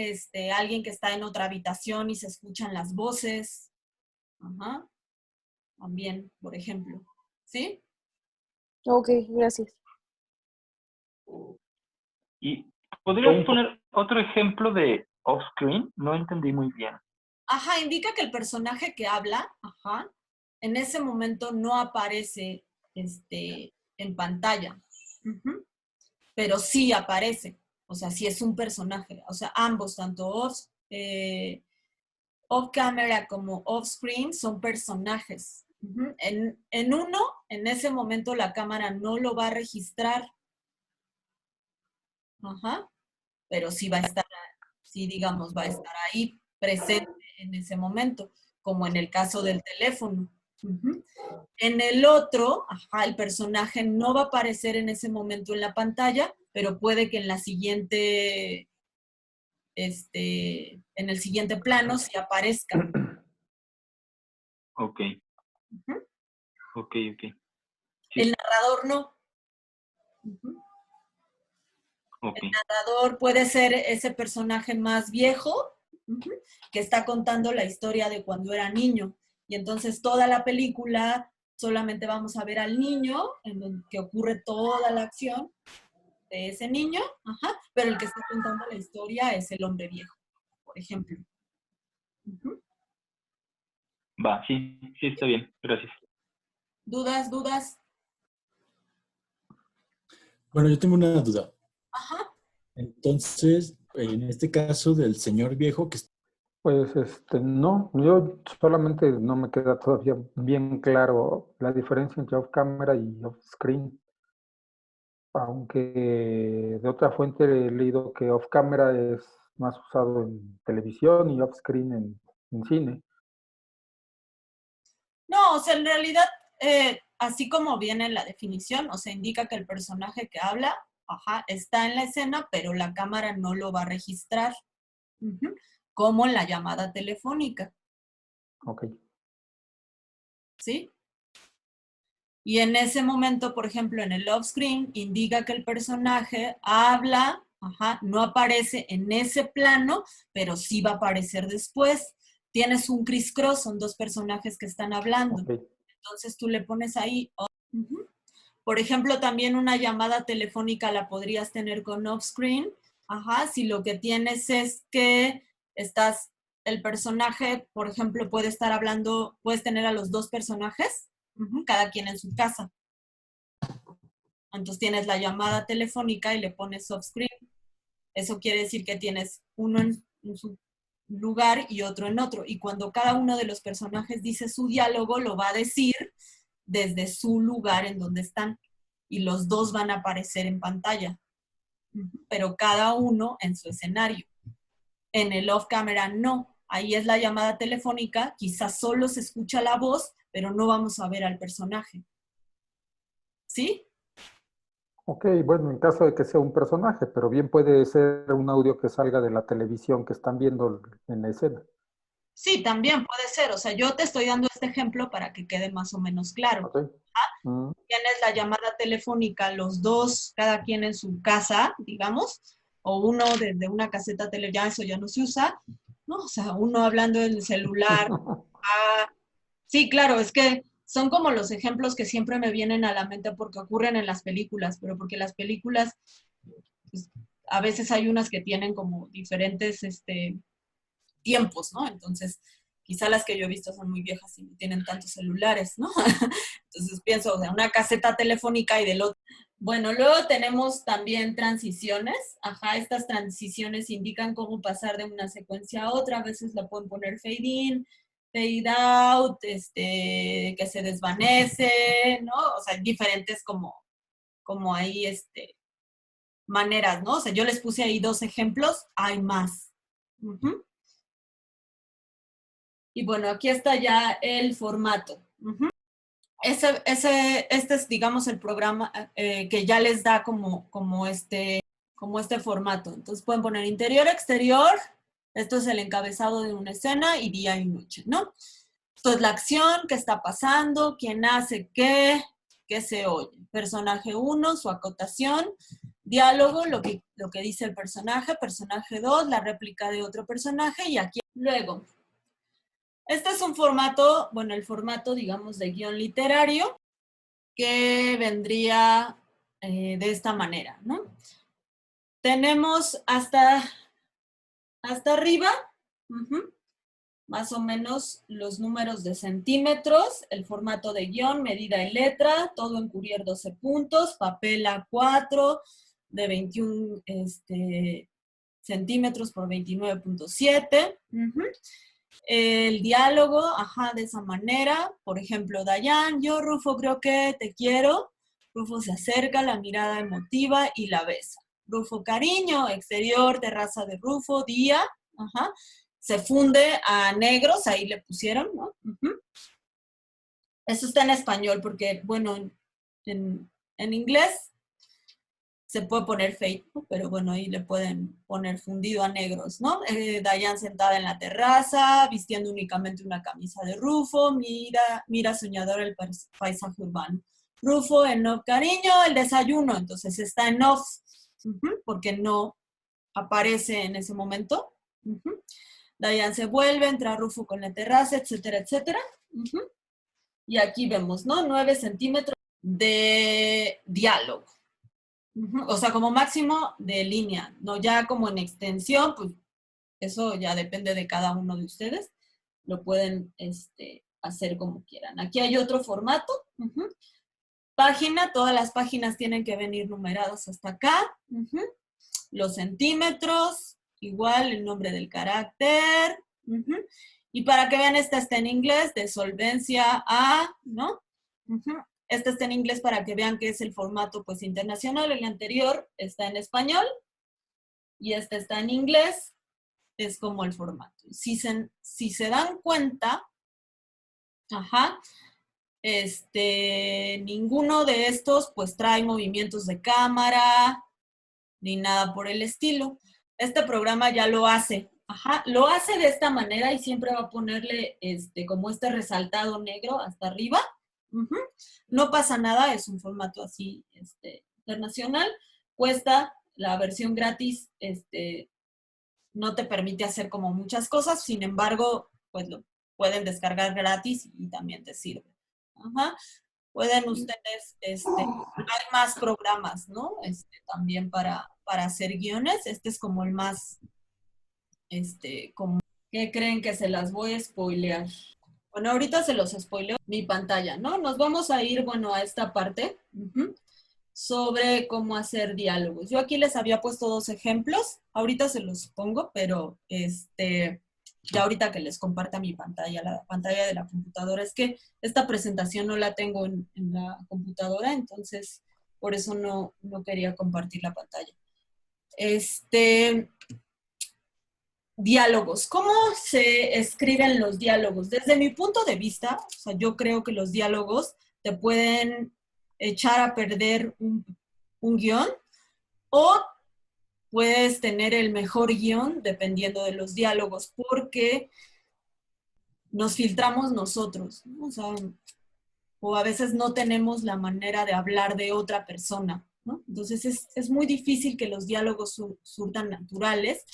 alguien que está en otra habitación y se escuchan las voces. Ajá. También, por ejemplo. ¿Sí? Ok, gracias. ¿Y podrías poner otro ejemplo de off-screen? No entendí muy bien. Ajá, indica que el personaje que habla, ajá, en ese momento no aparece en pantalla. Ujú. Pero sí aparece. O sea, sí es un personaje. O sea, ambos, tanto off camera como off screen, son personajes. Ujú. En uno, en ese momento la cámara no lo va a registrar. Ajá. Pero sí va a estar, sí, digamos, va a estar ahí presente en ese momento, como en el caso del teléfono. Ujú. En el otro, ajá, el personaje no va a aparecer en ese momento en la pantalla, pero puede que en la siguiente, en el siguiente plano sí aparezca. Ok, Ujú. ok. Sí. El narrador no. Ujú. Ok. El narrador puede ser ese personaje más viejo, ujú, que está contando la historia de cuando era niño. Y entonces toda la película solamente vamos a ver al niño, en donde que ocurre toda la acción de ese niño, ajá, pero el que está contando la historia es el hombre viejo, por ejemplo. Ujú. Va, sí, está bien. Gracias. ¿Dudas? Bueno, yo tengo una duda. Ajá. Entonces, en este caso del señor viejo que Pues no, yo solamente no me queda todavía bien claro la diferencia entre off-camera y off-screen. Aunque de otra fuente he leído que off-camera es más usado en televisión y off-screen en cine. No, o sea, en realidad, así como viene en la definición, o sea, indica que el personaje que habla, ajá, está en la escena, pero la cámara no lo va a registrar, ujú, como en la llamada telefónica, Ok. ¿sí? Y en ese momento, por ejemplo, en el off screen, indica que el personaje habla, ajá, no aparece en ese plano, pero sí va a aparecer después. Tienes un criss-cross, son dos personajes que están hablando. Ok. Entonces tú le pones ahí. Ujú. Por ejemplo, también una llamada telefónica la podrías tener con off-screen. Ajá, si lo que tienes es que el personaje, por ejemplo, puede estar hablando, puedes tener a los dos personajes, ujú, cada quien en su casa. Entonces tienes la llamada telefónica y le pones off-screen. Eso quiere decir que tienes uno en su lugar y otro en otro. Y cuando cada uno de los personajes dice su diálogo, lo va a decir desde su lugar en donde están. Y los dos van a aparecer en pantalla, pero cada uno en su escenario. En el off camera no. Ahí es la llamada telefónica, quizás solo se escucha la voz, pero no vamos a ver al personaje. ¿Sí? Ok, bueno, en caso de que sea un personaje, pero bien puede ser un audio que salga de la televisión que están viendo en la escena. Sí, también puede ser. O sea, yo te estoy dando este ejemplo para que quede más o menos claro. Okay. Tienes la llamada telefónica, los dos, cada quien en su casa, digamos, o uno desde una caseta tele, ya eso ya no se usa, ¿no? O sea, uno hablando en el celular. Sí, claro, es que son como los ejemplos que siempre me vienen a la mente porque ocurren en las películas, pero porque las películas, pues, a veces hay unas que tienen como diferentes tiempos, ¿no? Entonces, quizá las que yo he visto son muy viejas y no tienen tantos celulares, ¿no? Entonces pienso, o sea, una caseta telefónica y Bueno, luego tenemos también transiciones. Ajá, estas transiciones indican cómo pasar de una secuencia a otra. A veces la pueden poner fade in, fade out, que se desvanece, ¿no? O sea, diferentes como ahí, maneras, ¿no? O sea, yo les puse ahí 2 ejemplos, hay más. Uh-huh. Y bueno, aquí está ya el formato. Uh-huh. Este es, digamos, el programa que ya les da como este formato. Entonces pueden poner interior, exterior. Esto es el encabezado de una escena y día y noche, ¿no? Esto es la acción, qué está pasando, quién hace qué se oye. Personaje 1, su acotación. Diálogo, lo que dice el personaje. Personaje 2, la réplica de otro personaje. Y aquí luego. Este es un formato, bueno, el formato, digamos, de guión literario, que vendría de esta manera, ¿no? Tenemos hasta arriba, más o menos los números de centímetros, el formato de guión, medida y letra, todo en Courier 12 puntos, papel A4 de 21 centímetros por 29.7. El diálogo, de esa manera. Por ejemplo, Dayan, yo, Rufo, creo que te quiero. Rufo se acerca, la mirada emotiva y la besa. Rufo, cariño, exterior, terraza de Rufo, día. Se funde a negros, ahí le pusieron, ¿no? Eso está en español porque, bueno, en inglés se puede poner fade, pero bueno, ahí le pueden poner fundido a negros, ¿no? Dayan sentada en la terraza, vistiendo únicamente una camisa de Rufo, mira soñador el paisaje urbano. Rufo en off, cariño, el desayuno, entonces está en off, porque no aparece en ese momento. Dayan se vuelve, entra Rufo con la terraza, etcétera, etcétera. Y aquí vemos, ¿no? 9 centímetros de diálogo. O sea, como máximo de línea, no ya como en extensión, pues eso ya depende de cada uno de ustedes. Lo pueden hacer como quieran. Aquí hay otro formato. Página, todas las páginas tienen que venir numeradas hasta acá. Los centímetros, igual el nombre del carácter. Y para que vean, esta está en inglés, de solvencia A, ¿no? Este está en inglés para que vean que es el formato pues internacional. El anterior está en español y este está en inglés. Es como el formato. Si se dan cuenta, ninguno de estos pues trae movimientos de cámara ni nada por el estilo. Este programa ya lo hace. Lo hace de esta manera y siempre va a ponerle como este resaltado negro hasta arriba. No pasa nada, es un formato así internacional. Cuesta la versión gratis, no te permite hacer como muchas cosas, sin embargo, pues lo pueden descargar gratis y también te sirve. Pueden ustedes, hay más programas, ¿no? También para hacer guiones. Este es como el más, como, ¿qué creen que se las voy a spoilear? Bueno, ahorita se los spoileo mi pantalla, ¿no? Nos vamos a ir, bueno, a esta parte sobre cómo hacer diálogos. Yo aquí les había puesto 2 ejemplos. Ahorita se los pongo, pero ya ahorita que les comparta mi pantalla, la pantalla de la computadora, es que esta presentación no la tengo en la computadora, entonces por eso no quería compartir la pantalla. Diálogos. ¿Cómo se escriben los diálogos? Desde mi punto de vista, o sea, yo creo que los diálogos te pueden echar a perder un guión o puedes tener el mejor guión dependiendo de los diálogos, porque nos filtramos nosotros, ¿no? O sea, o a veces no tenemos la manera de hablar de otra persona, ¿no? Entonces es muy difícil que los diálogos surtan naturales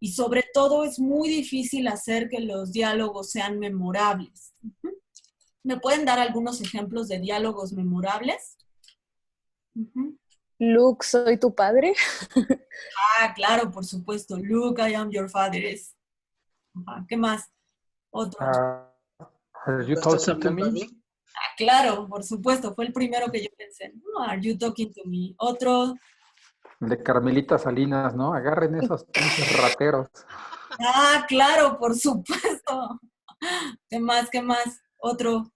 y sobre todo es muy difícil hacer que los diálogos sean memorables. ¿Me pueden dar algunos ejemplos de diálogos memorables? Luke, ¿soy tu padre? Claro, por supuesto. Luke, I am your father. ¿Qué más? Otro. Are you talking to me? Ah, claro, por supuesto, fue el primero que yo pensé. No, are you talking to me? Otro, El de Carmelita Salinas, ¿no? Agarren esos pinches rateros. ah, claro, por supuesto. ¿Qué más? ¿Qué más? Otro,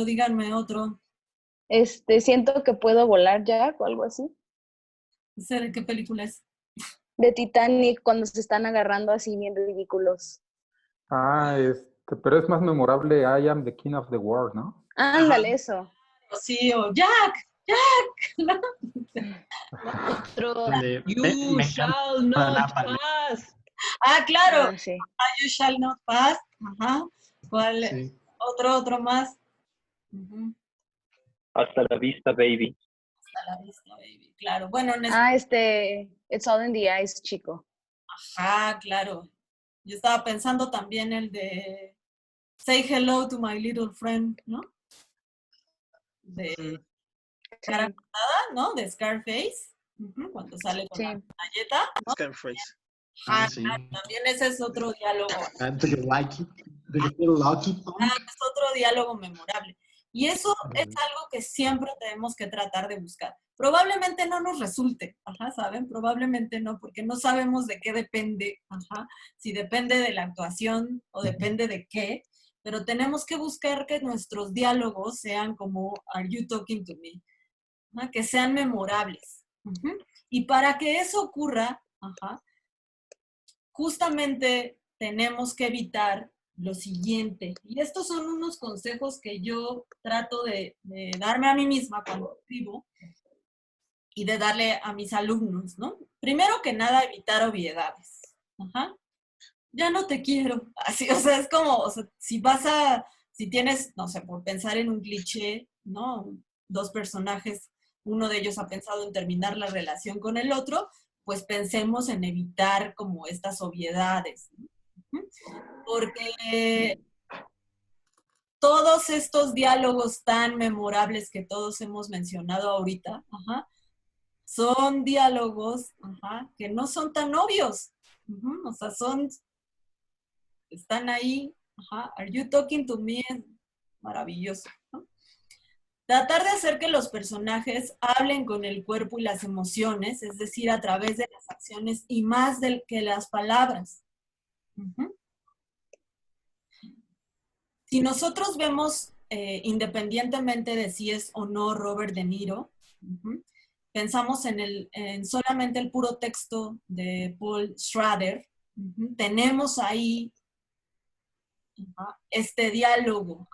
díganme otro. Siento que puedo volar, Jack, o algo así. ¿De qué película es? De Titanic, cuando se están agarrando así bien ridículos. Ah, pero es más memorable I am the king of the world, ¿no? Ándale, eso. Sí, o Jack, Jack. Otro, El de you me shall encanta not Napalm. pass. Ah, claro. Ah, sí. You shall not pass. Ajá. ¿Cuál? Sí. Otro más. Ujú. Hasta la vista, baby. Hasta la vista, baby. Claro. Bueno, It's All in the Eyes, chico. ajá, claro. Yo estaba pensando también el de Say Hello to My Little Friend, ¿no? De cara Sí, cortada, ¿no? De Scarface. Ujú, cuando sale con sí. la galleta, ¿no? Scarface. Ajá, Sí. claro, también ese es otro diálogo. Do you like it? Do you feel lucky, punk? Es otro diálogo memorable. Y eso es algo que siempre tenemos que tratar de buscar. Probablemente no nos resulte, ajá, ¿saben? Probablemente no, porque no sabemos de qué depende, ajá, si depende de la actuación o depende de qué, pero tenemos que buscar que nuestros diálogos sean como Are you talking to me? Ajá, que sean memorables. Ujú. Y para que eso ocurra, ajá, justamente tenemos que evitar lo siguiente. Y estos son unos consejos que yo trato de darme a mí misma cuando escribo y de darle a mis alumnos, ¿no? Primero que nada, evitar obviedades. Ajá. Ya no te quiero. Así, o sea, es como, o sea, si tienes, no sé, por pensar en un cliché, ¿no? Dos personajes, uno de ellos ha pensado en terminar la relación con el otro, pues pensemos en evitar como estas obviedades, ¿no? Porque todos estos diálogos tan memorables que todos hemos mencionado ahorita, ajá, son diálogos, ajá, que no son tan obvios. O sea, están ahí, ajá, are you talking to me? Es maravilloso, ¿no? Tratar de hacer que los personajes hablen con el cuerpo y las emociones, es decir, a través de las acciones y más que las palabras. Si nosotros vemos, independientemente de si es o no Robert De Niro, pensamos en solamente el puro texto de Paul Schrader, tenemos ahí este diálogo.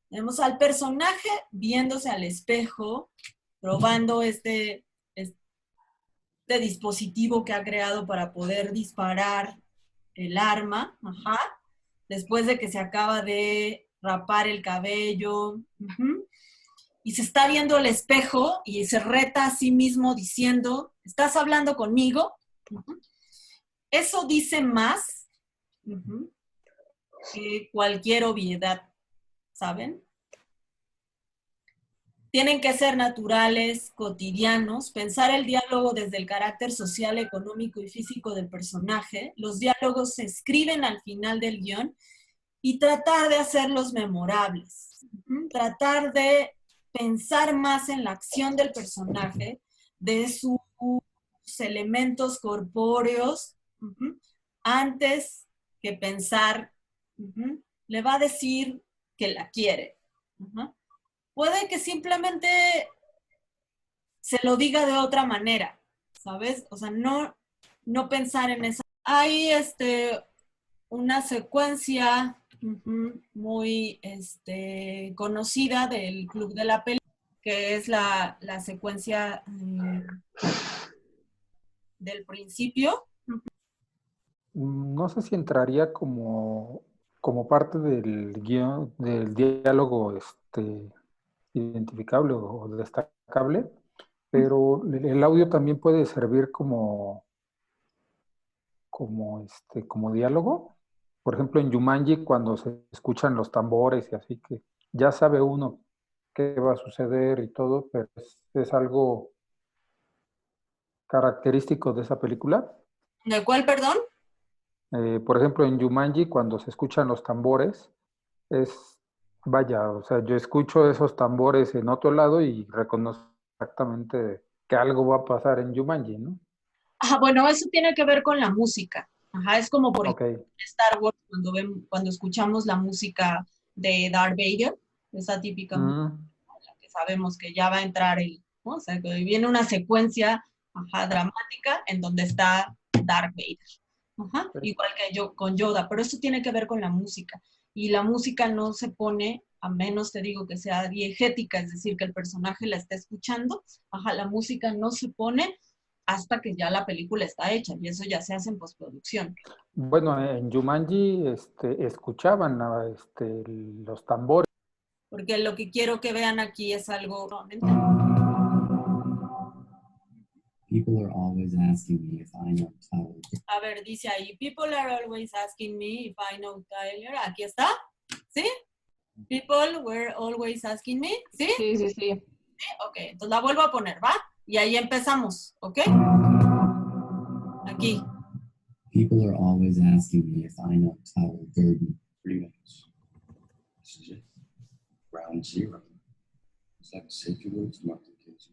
Tenemos al personaje viéndose al espejo, probando este dispositivo que ha creado para poder disparar el arma, después de que se acaba de rapar el cabello, y se está viendo al espejo y se reta a sí mismo diciendo, ¿estás hablando conmigo? Eso dice más que cualquier obviedad, ¿saben? Tienen que ser naturales, cotidianos, pensar el diálogo desde el carácter social, económico y físico del personaje. Los diálogos se escriben al final del guión y tratar de hacerlos memorables. Tratar de pensar más en la acción del personaje, de sus elementos corpóreos, antes que pensar, le va a decir que la quiere. Puede que simplemente se lo diga de otra manera, ¿sabes? O sea, no pensar en esa. Hay una secuencia muy conocida del Club de la Pelea, que es la secuencia del principio. No sé si entraría como parte del guión, del diálogo identificable o destacable, pero el audio también puede servir como diálogo. Por ejemplo, en Jumanji, cuando se escuchan los tambores y así, que ya sabe uno qué va a suceder y todo, pero es algo característico de esa película. ¿De cuál, perdón? Por ejemplo, en Jumanji, cuando se escuchan los tambores, es Vaya, o sea, yo escucho esos tambores en otro lado y reconozco exactamente que algo va a pasar en Jumanji, ¿no? Ajá, bueno, eso tiene que ver con la música. Ajá, es como por Ok. ejemplo en Star Wars cuando escuchamos la música de Darth Vader, esa típica música Mm, que sabemos que ya va a entrar ¿no? O sea, que viene una secuencia, ajá, dramática en donde está Darth Vader. Ajá, ok. igual que yo con Yoda, pero eso tiene que ver con la música. Y la música no se pone, a menos te digo que sea diegética, es decir, que el personaje la esté escuchando, ajá, la música no se pone hasta que ya la película está hecha, y eso ya se hace en postproducción. Bueno, en Jumanji escuchaban los tambores. Porque lo que quiero que vean aquí es algo... People are always asking me if I know Tyler. A ver, dice ahí, people are always asking me if I know Tyler. Aquí está, ¿sí? People were always asking me, ¿sí? Sí, sí, sí. ¿Sí? Ok, entonces la vuelvo a poner, ¿va? Y ahí empezamos, ¿ok? Aquí. People are always asking me if I know Tyler Durden. 3 minutes. This is it. Round 0. Is that safety words marked in case?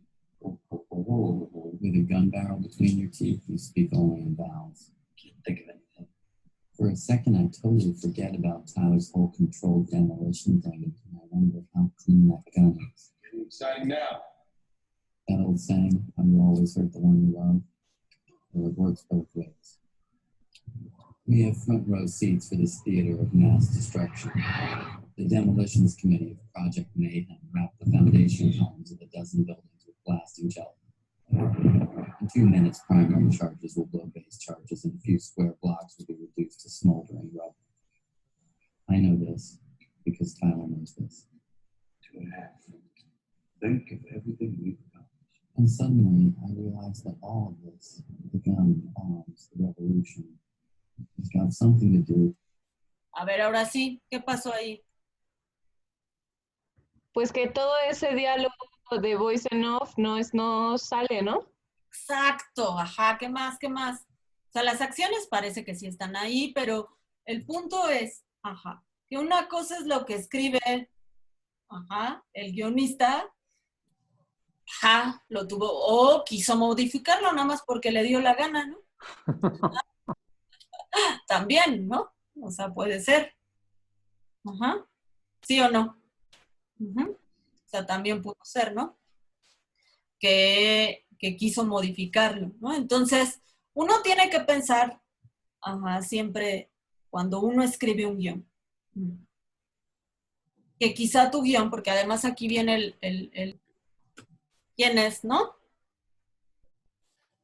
With a gun barrel between your teeth, you speak only in vowels. Can't think of anything. For a second, I totally forget about Tyler's whole controlled demolition thing, and I wonder how clean that gun is. Getting exciting now. That old saying, how you always hurt the one you love? Well, it works both ways. We have front row seats for this theater of mass destruction. The Demolitions Committee of Project Mayhem wrapped the foundation columns of a dozen buildings with blasting gel. In 2 minutes, primary charges will blow base charges, and a few square blocks will be reduced to smoldering rubble. I know this because Tyler knows this. 2.5. Think of everything we've accomplished. And suddenly, I realized that all of this, the gun, the bombs, the revolution, has got something to do. A ver, ahora sí, ¿qué pasó ahí? Pues que todo ese diálogo de voice and off no sale, ¿no? Exacto, ajá, ¿qué más, qué más? O sea, las acciones parece que sí están ahí, pero el punto es, ajá, que una cosa es lo que escribe, ajá, el guionista, ajá, lo tuvo, o quiso modificarlo nada más porque le dio la gana, ¿no? También, ¿no? O sea, puede ser. Ajá, ¿sí o no? Ujú. O sea, también pudo ser, ¿no? Que quiso modificarlo, ¿no? Entonces, uno tiene que pensar, ajá, siempre cuando uno escribe un guión, que quizá tu guión, porque además aquí viene el quién es, ¿no?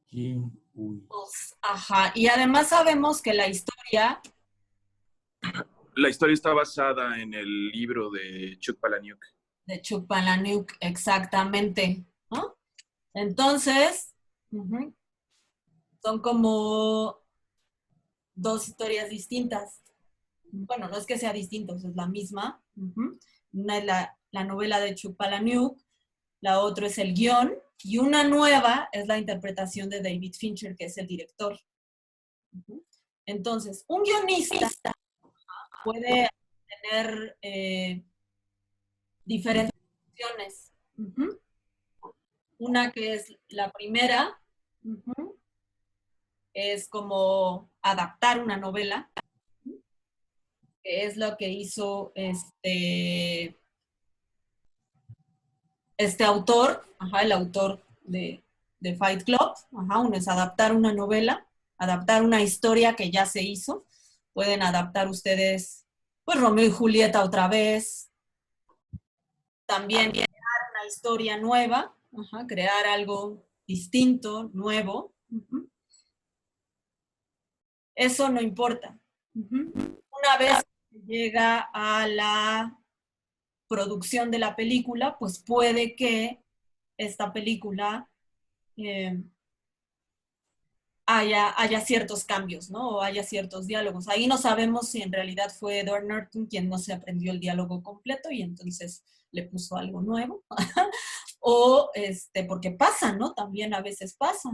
Pues, ajá, y además sabemos que la historia está basada en el libro de Chuck Palahniuk. de Chuck Palahniuk, exactamente, ¿no? Entonces, son como dos historias distintas. Bueno, no es que sea distinta, es la misma. Una es la novela de Chuck Palahniuk, la otra es el guión, y una nueva es la interpretación de David Fincher, que es el director. Entonces, un guionista puede tener diferentes opciones. Una que es la primera, es como adaptar una novela, que es lo que hizo este autor, el autor de Fight Club. Uno es adaptar una novela, adaptar una historia que ya se hizo. Pueden adaptar ustedes, pues, Romeo y Julieta otra vez. También crear una historia nueva, crear algo distinto, nuevo. Eso no importa. Una vez que llega a la producción de la película, pues puede que esta película haya ciertos cambios, ¿no? O haya ciertos diálogos. Ahí no sabemos si en realidad fue Edward Norton quien no se aprendió el diálogo completo y entonces le puso algo nuevo. O porque pasa, ¿no? También a veces pasa,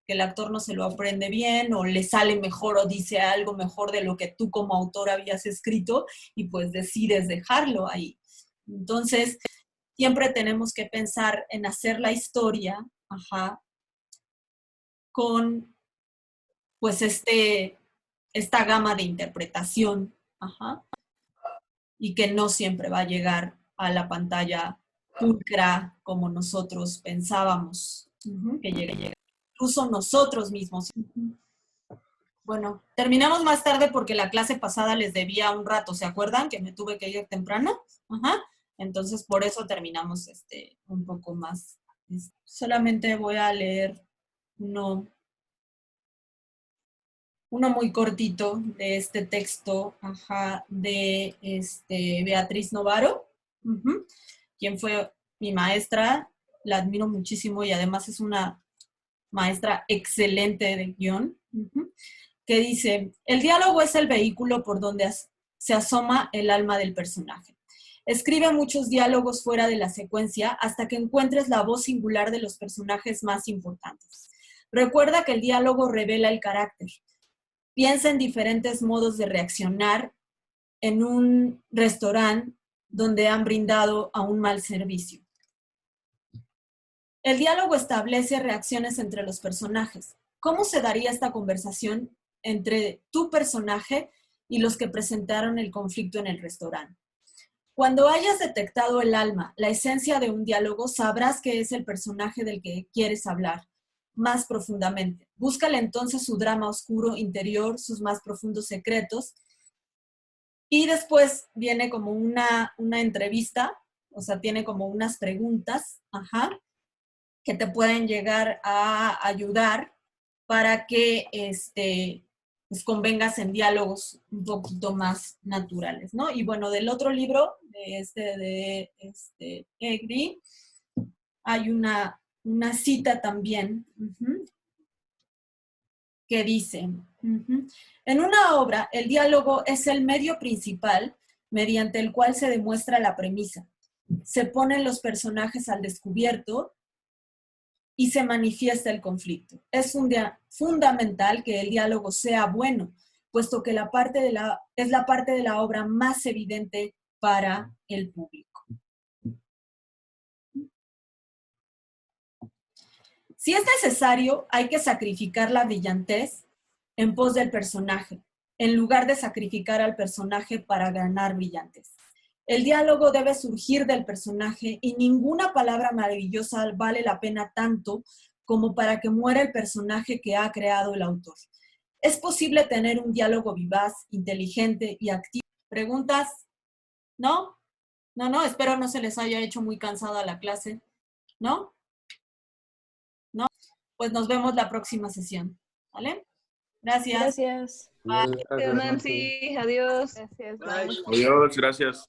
que el actor no se lo aprende bien o le sale mejor o dice algo mejor de lo que tú como autor habías escrito y pues decides dejarlo ahí. Entonces, siempre tenemos que pensar en hacer la historia, con pues esta gama de interpretación, y que no siempre va a llegar a la pantalla pulcra como nosotros pensábamos que llegue. Incluso nosotros mismos. Bueno, terminamos más tarde porque la clase pasada les debía un rato, ¿se acuerdan? Que me tuve que ir temprano. Entonces, por eso terminamos un poco más. Solamente voy a leer uno muy cortito de este texto, de Beatriz Novaro, quien fue mi maestra, la admiro muchísimo y además es una maestra excelente de guión, que dice: el diálogo es el vehículo por donde se asoma el alma del personaje. Escribe muchos diálogos fuera de la secuencia hasta que encuentres la voz singular de los personajes más importantes. Recuerda que el diálogo revela el carácter. Piensa en diferentes modos de reaccionar en un restaurante donde han brindado a un mal servicio. El diálogo establece reacciones entre los personajes. ¿Cómo se daría esta conversación entre tu personaje y los que presentaron el conflicto en el restaurante? Cuando hayas detectado el alma, la esencia de un diálogo, sabrás que es el personaje del que quieres hablar más profundamente. Búscale entonces su drama oscuro interior, sus más profundos secretos. Y después viene como una entrevista, o sea, tiene como unas preguntas, que te pueden llegar a ayudar para que pues convengas en diálogos un poquito más naturales, ¿no? Y bueno, del otro libro, de Egri, hay una cita también, que dice, en una obra, el diálogo es el medio principal mediante el cual se demuestra la premisa. Se ponen los personajes al descubierto y se manifiesta el conflicto. Es fundamental que el diálogo sea bueno, puesto que es la parte de la obra más evidente para el público. Si es necesario, hay que sacrificar la brillantez en pos del personaje, en lugar de sacrificar al personaje para ganar brillantez. El diálogo debe surgir del personaje y ninguna palabra maravillosa vale la pena tanto como para que muera el personaje que ha creado el autor. ¿Es posible tener un diálogo vivaz, inteligente y activo? ¿Preguntas? ¿No? No, espero no se les haya hecho muy cansada la clase. ¿No? ¿No? Pues nos vemos la próxima sesión. ¿Vale? Gracias. Gracias. Gracias, Nancy. Adiós. Gracias. Adiós, gracias.